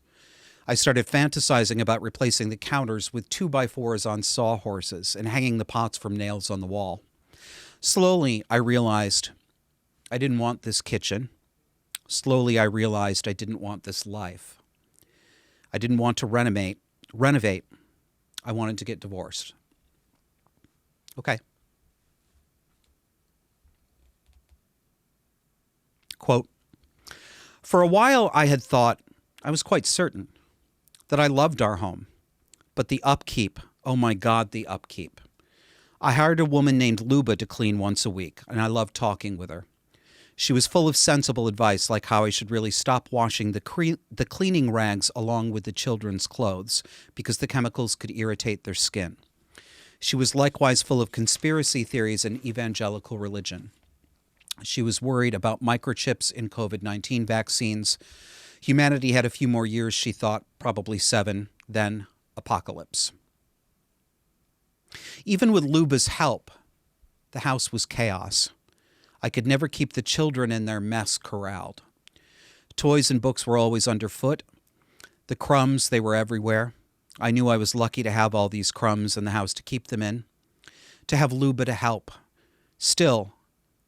I started fantasizing about replacing the counters with 2x4s on sawhorses and hanging the pots from nails on the wall. Slowly, I realized I didn't want this kitchen. Slowly, I realized I didn't want this life. I didn't want to renovate. I wanted to get divorced." Okay. Quote, "For a while, I had thought, I was quite certain, that I loved our home. But the upkeep, oh my God, the upkeep. I hired a woman named Luba to clean once a week, and I loved talking with her. She was full of sensible advice, like how I should really stop washing the cleaning rags along with the children's clothes, because the chemicals could irritate their skin. She was likewise full of conspiracy theories and evangelical religion. She was worried about microchips in COVID-19 vaccines. Humanity had a few more years, she thought, probably 7, then apocalypse. Even with Luba's help, the house was chaos. I could never keep the children and their mess corralled. Toys and books were always underfoot. The crumbs, they were everywhere. I knew I was lucky to have all these crumbs in the house to keep them in, to have Luba to help. Still,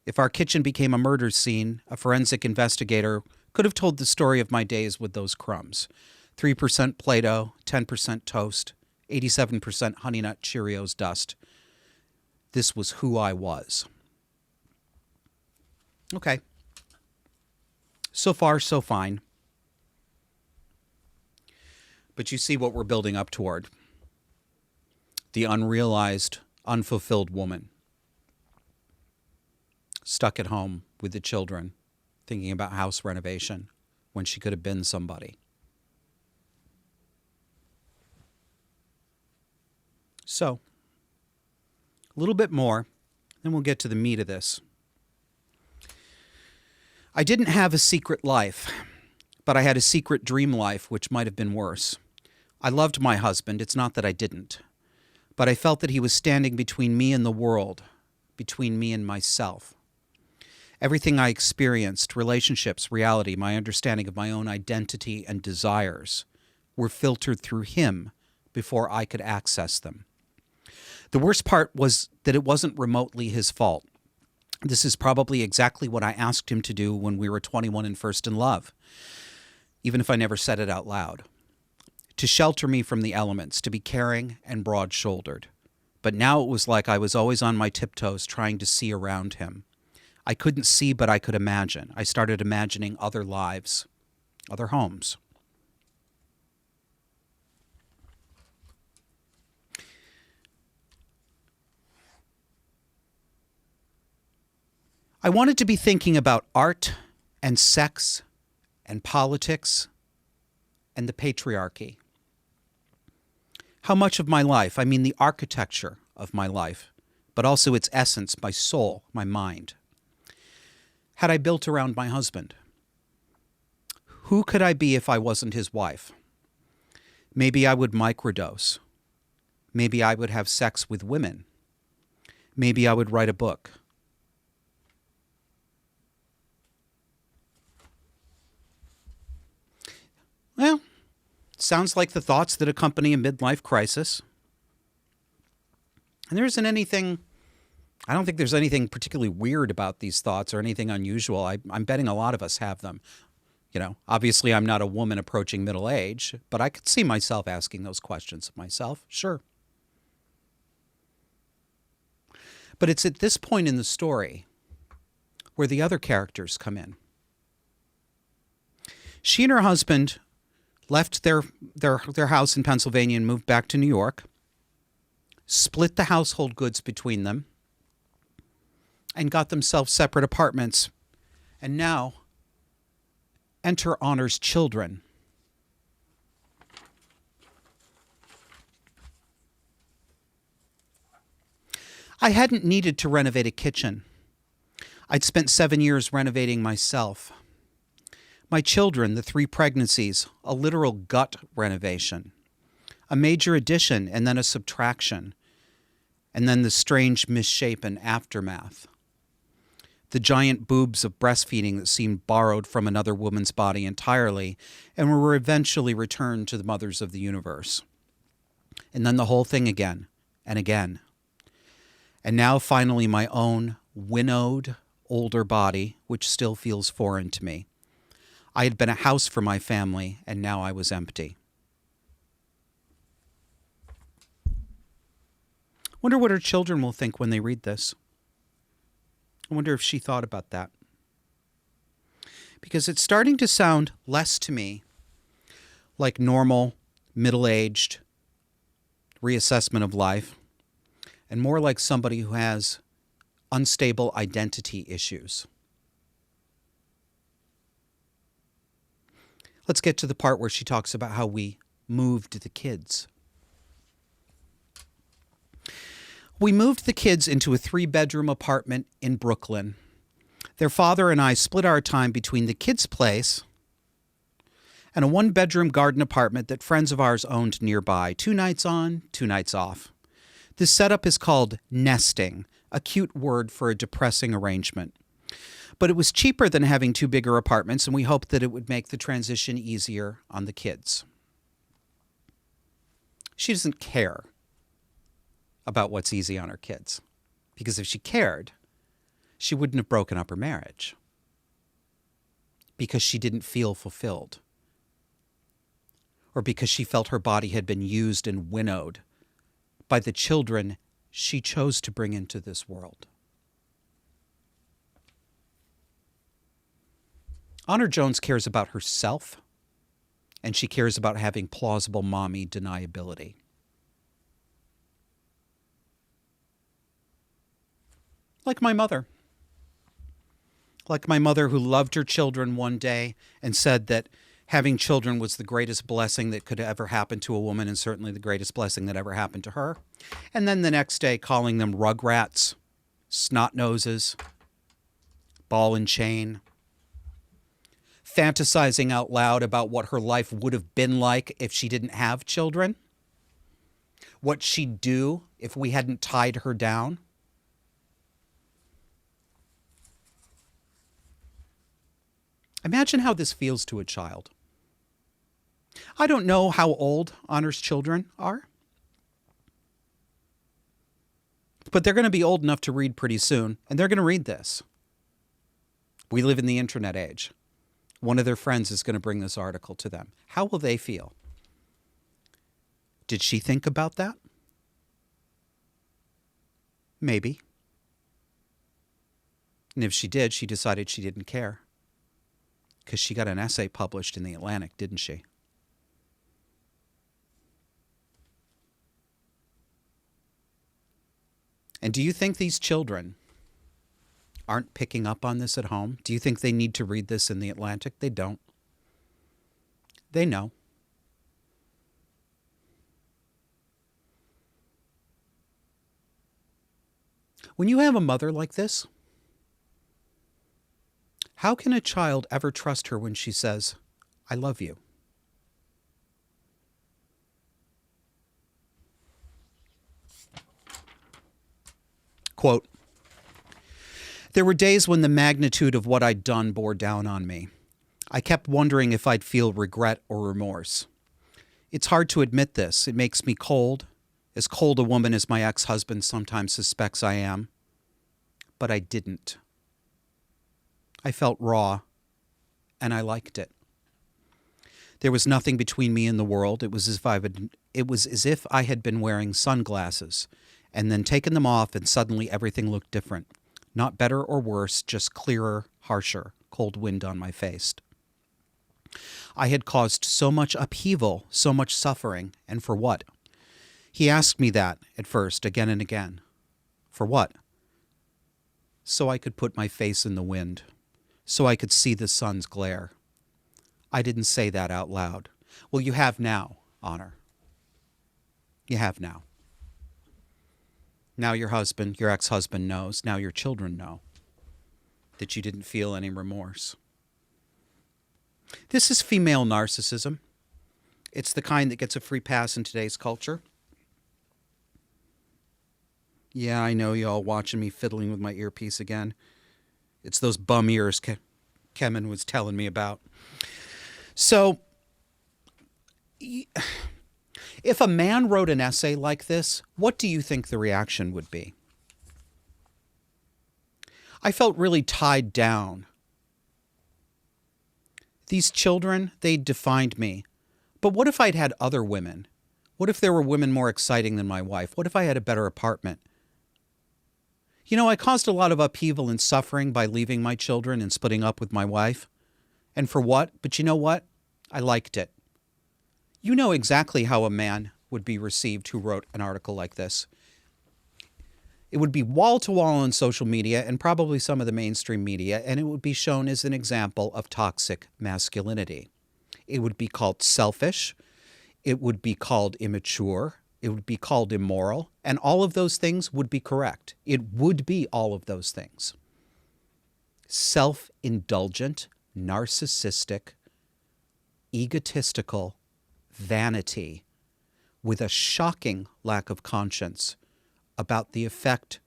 if our kitchen became a murder scene, a forensic investigator could have told the story of my days with those crumbs. 3% Play-Doh, 10% toast, 87% Honey Nut Cheerios dust. This was who I was." Okay. So far, so fine. But you see what we're building up toward. The unrealized, unfulfilled woman. Stuck at home with the children, thinking about house renovation when she could have been somebody. So, a little bit more, then we'll get to the meat of this. I didn't have a secret life, but I had a secret dream life, which might have been worse. I loved my husband, it's not that I didn't, but I felt that he was standing between me and the world, between me and myself. Everything I experienced, relationships, reality, my understanding of my own identity and desires, were filtered through him before I could access them. The worst part was that it wasn't remotely his fault. This is probably exactly what I asked him to do when we were 21 and first in love, even if I never said it out loud. To shelter me from the elements, to be caring and broad-shouldered. But now it was like I was always on my tiptoes trying to see around him. I couldn't see, but I could imagine. I started imagining other lives, other homes. I wanted to be thinking about art and sex and politics and the patriarchy. How much of my life, I mean the architecture of my life, but also its essence, my soul, my mind, had I built around my husband? Who could I be if I wasn't his wife? Maybe I would microdose. Maybe I would have sex with women. Maybe I would write a book. Well, sounds like the thoughts that accompany a midlife crisis. And there isn't anything, I don't think there's anything particularly weird about these thoughts or anything unusual. I'm betting a lot of us have them. You know, obviously I'm not a woman approaching middle age, but I could see myself asking those questions of myself, sure. But it's at this point in the story where the other characters come in. She and her husband left their house in Pennsylvania and moved back to New York, split the household goods between them, and got themselves separate apartments. And now, enter Honor's children. I hadn't needed to renovate a kitchen. I'd spent 7 years renovating myself. My children, the 3 pregnancies, a literal gut renovation. A major addition and then a subtraction. And then the strange misshapen aftermath. The giant boobs of breastfeeding that seemed borrowed from another woman's body entirely and were eventually returned to the mothers of the universe. And then the whole thing again and again. And now finally my own winnowed older body, which still feels foreign to me. I had been a house for my family, and now I was empty. Wonder what her children will think when they read this. I wonder if she thought about that. Because it's starting to sound less to me like normal, middle-aged reassessment of life, and more like somebody who has unstable identity issues. Let's get to the part where she talks about how we moved the kids. We moved the kids into a 3-bedroom apartment in Brooklyn. Their father and I split our time between the kids' place and a 1-bedroom garden apartment that friends of ours owned nearby. 2 nights on, 2 nights off. This setup is called nesting, a cute word for a depressing arrangement. But it was cheaper than having 2 bigger apartments, and we hoped that it would make the transition easier on the kids. She doesn't care about what's easy on her kids, because if she cared, she wouldn't have broken up her marriage, because she didn't feel fulfilled, or because she felt her body had been used and winnowed by the children she chose to bring into this world. Honor Jones cares about herself, and she cares about having plausible mommy deniability. Like my mother. Like my mother, who loved her children one day and said that having children was the greatest blessing that could ever happen to a woman, and certainly the greatest blessing that ever happened to her. And then the next day calling them rugrats, snot noses, ball and chain, fantasizing out loud about what her life would have been like if she didn't have children, what she'd do if we hadn't tied her down. Imagine how this feels to a child. I don't know how old Honor's children are, but they're going to be old enough to read pretty soon, and they're going to read this. We live in the internet age. One of their friends is going to bring this article to them. How will they feel? Did she think about that? Maybe. And if she did, she decided she didn't care. Because she got an essay published in The Atlantic, didn't she? And do you think these children aren't picking up on this at home? Do you think they need to read this in The Atlantic? They don't. They know. When you have a mother like this, how can a child ever trust her when she says, "I love you"? Quote, "There were days when the magnitude of what I'd done bore down on me. I kept wondering if I'd feel regret or remorse. It's hard to admit this. It makes me cold, as cold a woman as my ex-husband sometimes suspects I am. But I didn't. I felt raw, and I liked it. There was nothing between me and the world. It was as if I had been wearing sunglasses and then taken them off, and suddenly everything looked different. Not better or worse, just clearer, harsher, cold wind on my face. I had caused so much upheaval, so much suffering, and for what? He asked me that at first, again and again. For what? So I could put my face in the wind, so I could see the sun's glare. I didn't say that out loud. Well, you have now, Honor. You have now. Now your husband, your ex-husband knows. Now your children know that you didn't feel any remorse. This is female narcissism. It's the kind that gets a free pass in today's culture. Yeah, I know y'all watching me fiddling with my earpiece again. It's those bum ears Kemen was telling me about. So, if a man wrote an essay like this, what do you think the reaction would be? I felt really tied down. These children, they defined me. But what if I'd had other women? What if there were women more exciting than my wife? What if I had a better apartment? You know, I caused a lot of upheaval and suffering by leaving my children and splitting up with my wife. And for what? But you know what? I liked it. You know exactly how a man would be received who wrote an article like this. It would be wall-to-wall on social media and probably some of the mainstream media, and it would be shown as an example of toxic masculinity. It would be called selfish. It would be called immature. It would be called immoral. And all of those things would be correct. It would be all of those things. Self-indulgent, narcissistic, egotistical vanity with a shocking lack of conscience about the effect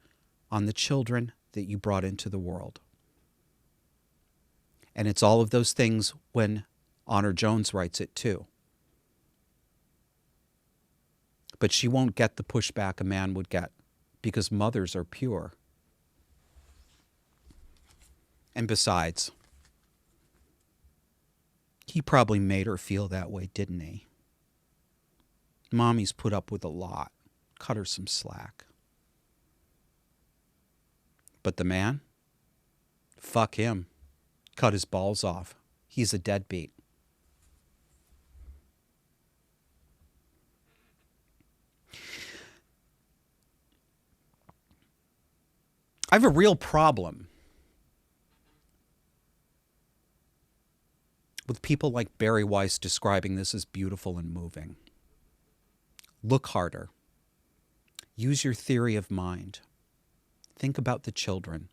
on the children that you brought into the world. And it's all of those things when Honor Jones writes it too. But she won't get the pushback a man would get because mothers are pure. And besides, he probably made her feel that way, didn't he? Mommy's put up with a lot. Cut her some slack. But the man? Fuck him. Cut his balls off. He's a deadbeat. I have a real problem with people like Barry Weiss describing this as beautiful and moving. Look harder. Use your theory of mind. Think about the children.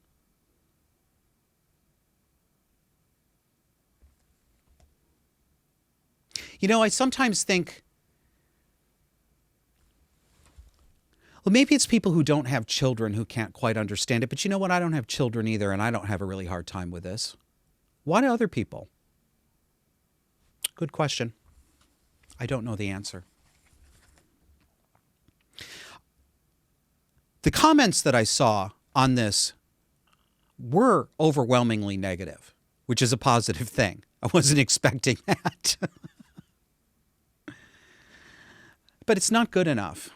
You know, I sometimes think, well, maybe it's people who don't have children who can't quite understand it. But you know what? I don't have children either, and I don't have a really hard time with this. Why do other people? Good question. I don't know the answer. The comments that I saw on this were overwhelmingly negative, which is a positive thing. I wasn't expecting that. But it's not good enough.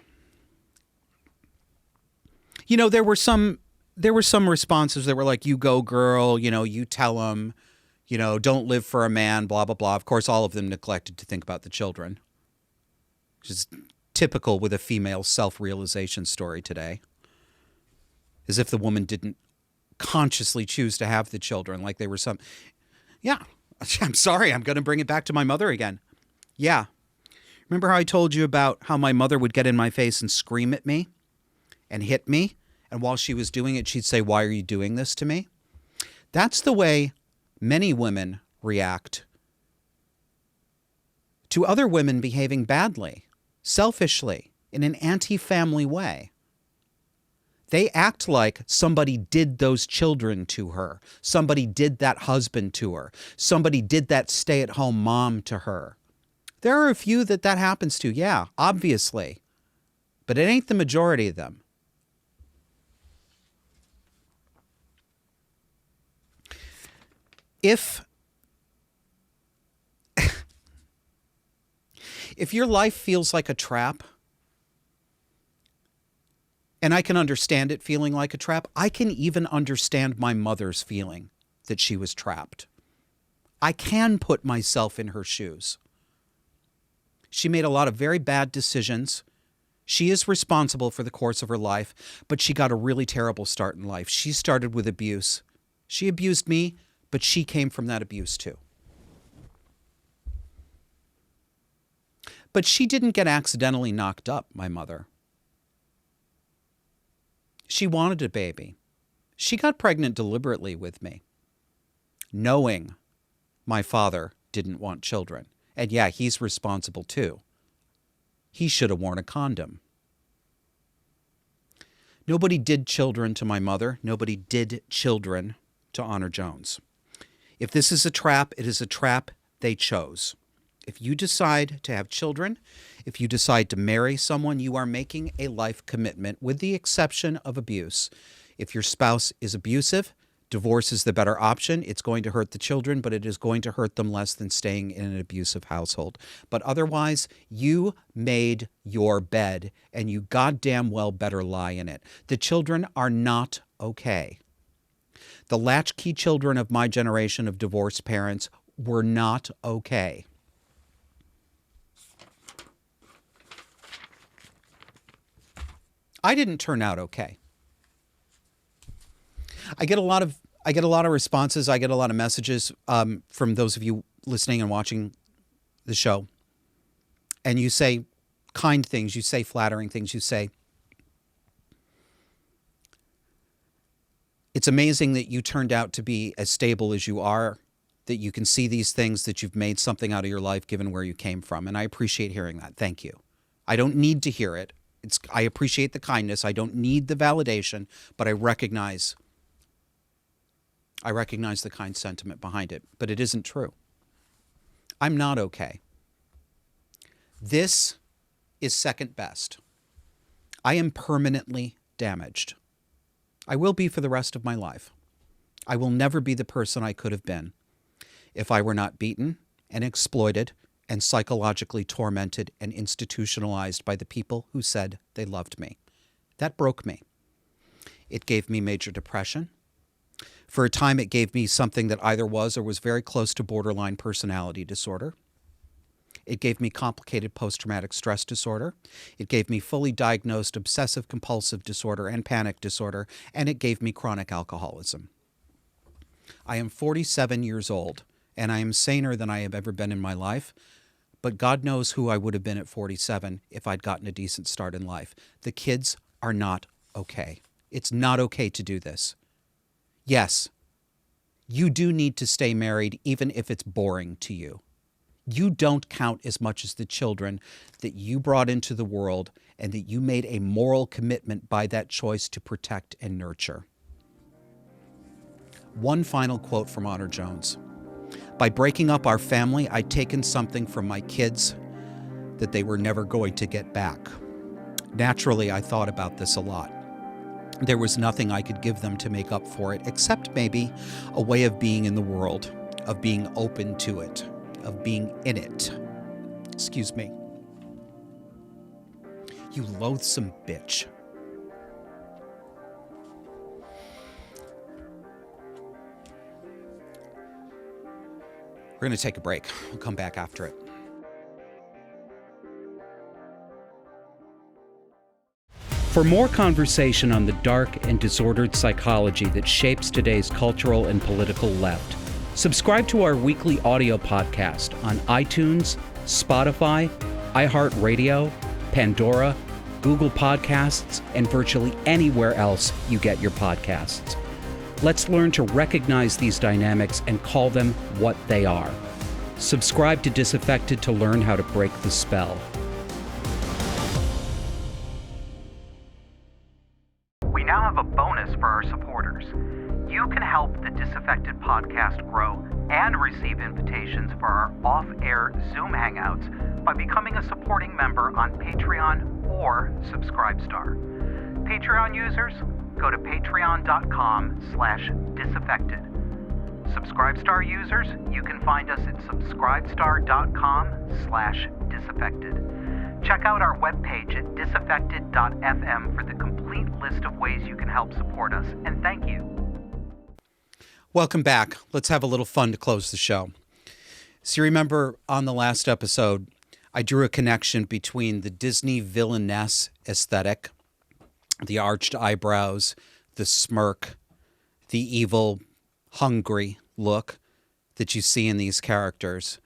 You know, there were some responses that were like, you go girl, you know, you tell them, you know, don't live for a man, blah, blah, blah. Of course, all of them neglected to think about the children, which is typical with a female self-realization story today. As if the woman didn't consciously choose to have the children, like they were some... Yeah, I'm sorry, I'm going to bring it back to my mother again. Yeah. Remember how I told you about how my mother would get in my face and scream at me and hit me? And while she was doing it, she'd say, why are you doing this to me? That's the way many women react to other women behaving badly, selfishly, in an anti-family way. They act like somebody did those children to her. Somebody did that husband to her. Somebody did that stay-at-home mom to her. There are a few that happens to, yeah, obviously. But it ain't the majority of them. If your life feels like a trap, and I can understand it feeling like a trap, I can even understand my mother's feeling that she was trapped. I can put myself in her shoes. She made a lot of very bad decisions. She is responsible for the course of her life, but she got a really terrible start in life. She started with abuse. She abused me, but she came from that abuse too. But she didn't get accidentally knocked up, my mother. She wanted a baby. She got pregnant deliberately with me, knowing my father didn't want children. And yeah, he's responsible too. He should have worn a condom. Nobody did children to my mother. Nobody did children to Honor Jones. If this is a trap, it is a trap they chose. If you decide to have children, if you decide to marry someone, you are making a life commitment with the exception of abuse. If your spouse is abusive, divorce is the better option. It's going to hurt the children, but it is going to hurt them less than staying in an abusive household. But otherwise, you made your bed, and you goddamn well better lie in it. The children are not okay. The latchkey children of my generation of divorced parents were not okay. I didn't turn out okay. I get a lot of responses. I get a lot of messages from those of you listening and watching the show. And you say kind things. You say flattering things. You say, it's amazing that you turned out to be as stable as you are, that you can see these things, that you've made something out of your life given where you came from. And I appreciate hearing that. Thank you. I don't need to hear it. I appreciate the kindness. I don't need the validation, but I recognize the kind sentiment behind it, but it isn't true. I'm not okay. This is second best. I am permanently damaged. I will be for the rest of my life. I will never be the person I could have been if I were not beaten and exploited and psychologically tormented and institutionalized by the people who said they loved me. That broke me. It gave me major depression. For a time, it gave me something that either was or was very close to borderline personality disorder. It gave me complicated post-traumatic stress disorder. It gave me fully diagnosed obsessive-compulsive disorder and panic disorder, and it gave me chronic alcoholism. I am 47 years old, and I am saner than I have ever been in my life, but God knows who I would have been at 47 if I'd gotten a decent start in life. The kids are not okay. It's not okay to do this. Yes, you do need to stay married even if it's boring to you. You don't count as much as the children that you brought into the world and that you made a moral commitment by that choice to protect and nurture. One final quote from Honor Jones. By breaking up our family, I'd taken something from my kids that they were never going to get back. Naturally, I thought about this a lot. There was nothing I could give them to make up for it, except maybe a way of being in the world, of being open to it, of being in it. Excuse me. You loathsome bitch. We're going to take a break. We'll come back after it. For more conversation on the dark and disordered psychology that shapes today's cultural and political left, subscribe to our weekly audio podcast on iTunes, Spotify, iHeartRadio, Pandora, Google Podcasts, and virtually anywhere else you get your podcasts. Let's learn to recognize these dynamics and call them what they are. Subscribe to Disaffected to learn how to break the spell. We now have a bonus for our supporters. You can help the Disaffected podcast grow and receive invitations for our off-air Zoom Hangouts by becoming a supporting member on Patreon or Subscribestar. Patreon users, go to patreon.com/disaffected. Subscribestar users, you can find us at subscribestar.com/disaffected. Check out our webpage at disaffected.fm for the complete list of ways you can help support us, and thank you. Welcome back. Let's have a little fun to close the show. So you remember on the last episode, I drew a connection between the Disney villainess aesthetic, the arched eyebrows, the smirk, the evil, hungry look that you see in these characters,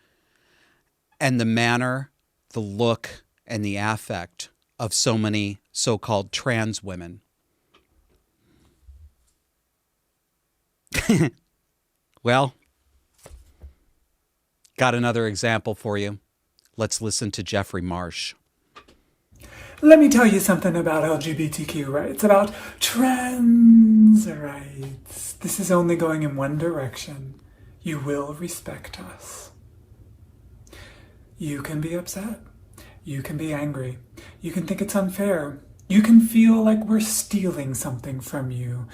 and the manner, the look, and the affect of so many so-called trans women. Well, got another example for you. Let's listen to Jeffrey Marsh. Let me tell you something about LGBTQ rights, about trans rights. This is only going in one direction. You will respect us. You can be upset. You can be angry. You can think it's unfair. You can feel like we're stealing something from you.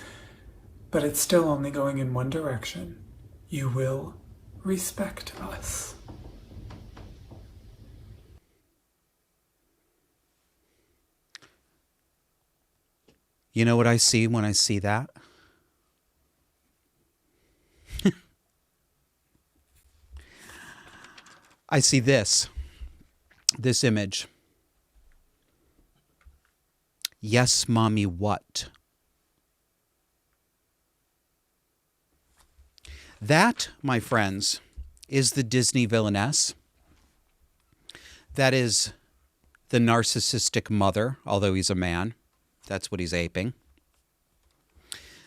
But it's still only going in one direction. You will respect us. You know what I see when I see that? I see this image. Yes, mommy, what? That, my friends, is the Disney villainess. That is the narcissistic mother, although he's a man. That's what he's aping.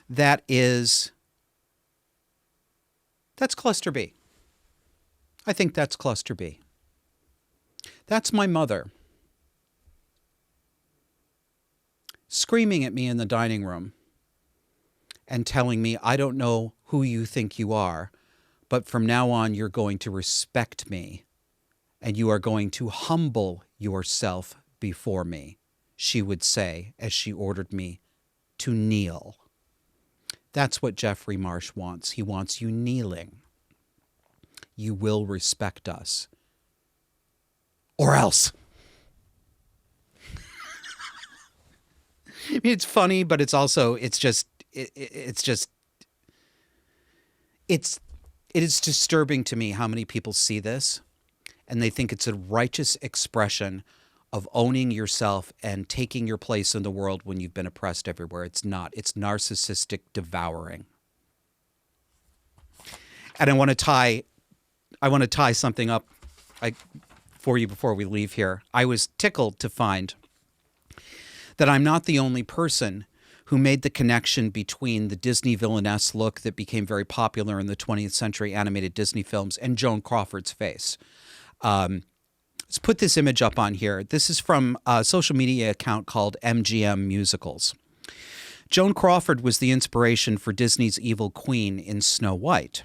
That's cluster B. I think that's cluster B. That's my mother screaming at me in the dining room and telling me, I don't know who you think you are, but from now on you're going to respect me and you are going to humble yourself before me, she would say as she ordered me to kneel. That's what Jeffrey Marsh wants. He wants you kneeling. You will respect us. Or else. I mean, it's funny, but it is disturbing to me how many people see this and they think it's a righteous expression of owning yourself and taking your place in the world when you've been oppressed everywhere. It's not. It's narcissistic devouring. And I want to tie something up for you before we leave here. I was tickled to find that I'm not the only person who made the connection between the Disney villainess look that became very popular in the 20th century animated Disney films and Joan Crawford's face. Let's put this image up on here. This is from a social media account called MGM Musicals. Joan Crawford was the inspiration for Disney's evil queen in Snow White.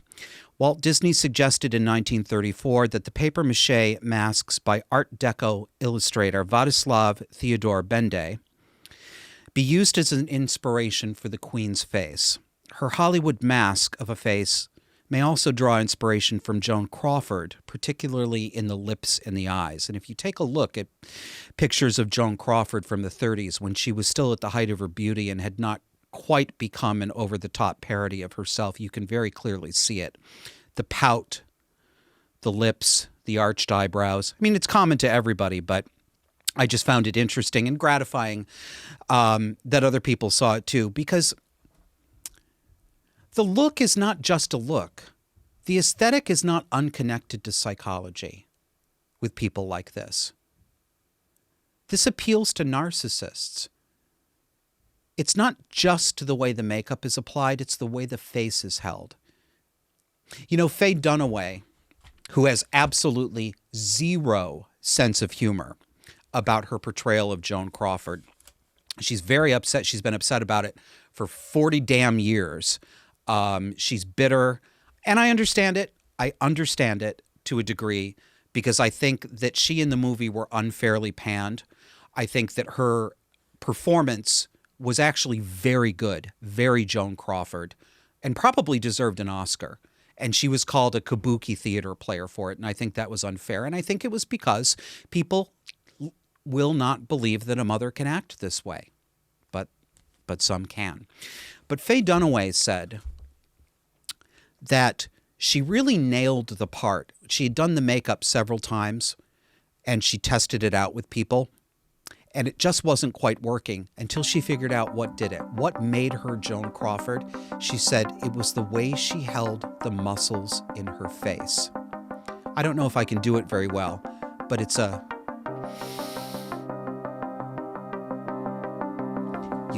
Walt Disney suggested in 1934 that the papier-mâché masks by Art Deco illustrator Vladislav Theodor Bende be used as an inspiration for the Queen's face. Her Hollywood mask of a face may also draw inspiration from Joan Crawford, particularly in the lips and the eyes. And if you take a look at pictures of Joan Crawford from the 30s, when she was still at the height of her beauty and had not quite become an over-the-top parody of herself, you can very clearly see it. The pout, the lips, the arched eyebrows. I mean, it's common to everybody, but I just found it interesting and gratifying that other people saw it too, because the look is not just a look. The aesthetic is not unconnected to psychology with people like this. This appeals to narcissists. It's not just the way the makeup is applied, it's the way the face is held. You know, Faye Dunaway, who has absolutely zero sense of humor about her portrayal of Joan Crawford. She's very upset. She's been upset about it for 40 damn years. She's bitter. And I understand it. I understand it to a degree because I think that she and the movie were unfairly panned. I think that her performance was actually very good, very Joan Crawford, and probably deserved an Oscar. And she was called a kabuki theater player for it. And I think that was unfair. And I think it was because people will not believe that a mother can act this way. But some can. But Faye Dunaway said that She really nailed the part. She had done the makeup several times, and she tested it out with people, and it just wasn't quite working until she figured out what did it. What made her Joan Crawford? She said it was the way she held the muscles in her face. I don't know if I can do it very well, but it's you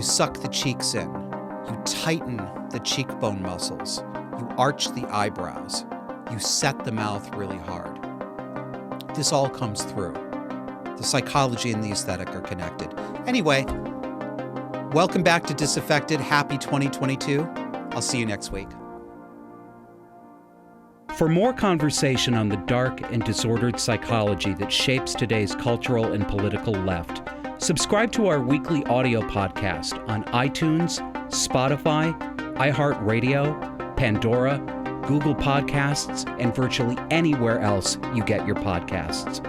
suck the cheeks in, you tighten the cheekbone muscles, you arch the eyebrows, you set the mouth really hard. This all comes through. The psychology and the aesthetic are connected. Anyway, welcome back to Disaffected. Happy 2022. I'll see you next week. For more conversation on the dark and disordered psychology that shapes today's cultural and political left, subscribe to our weekly audio podcast on iTunes, Spotify, iHeartRadio, Pandora, Google Podcasts, and virtually anywhere else you get your podcasts.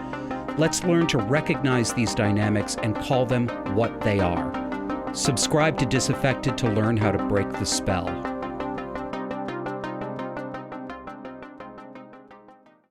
Let's learn to recognize these dynamics and call them what they are. Subscribe to Disaffected to learn how to break the spell.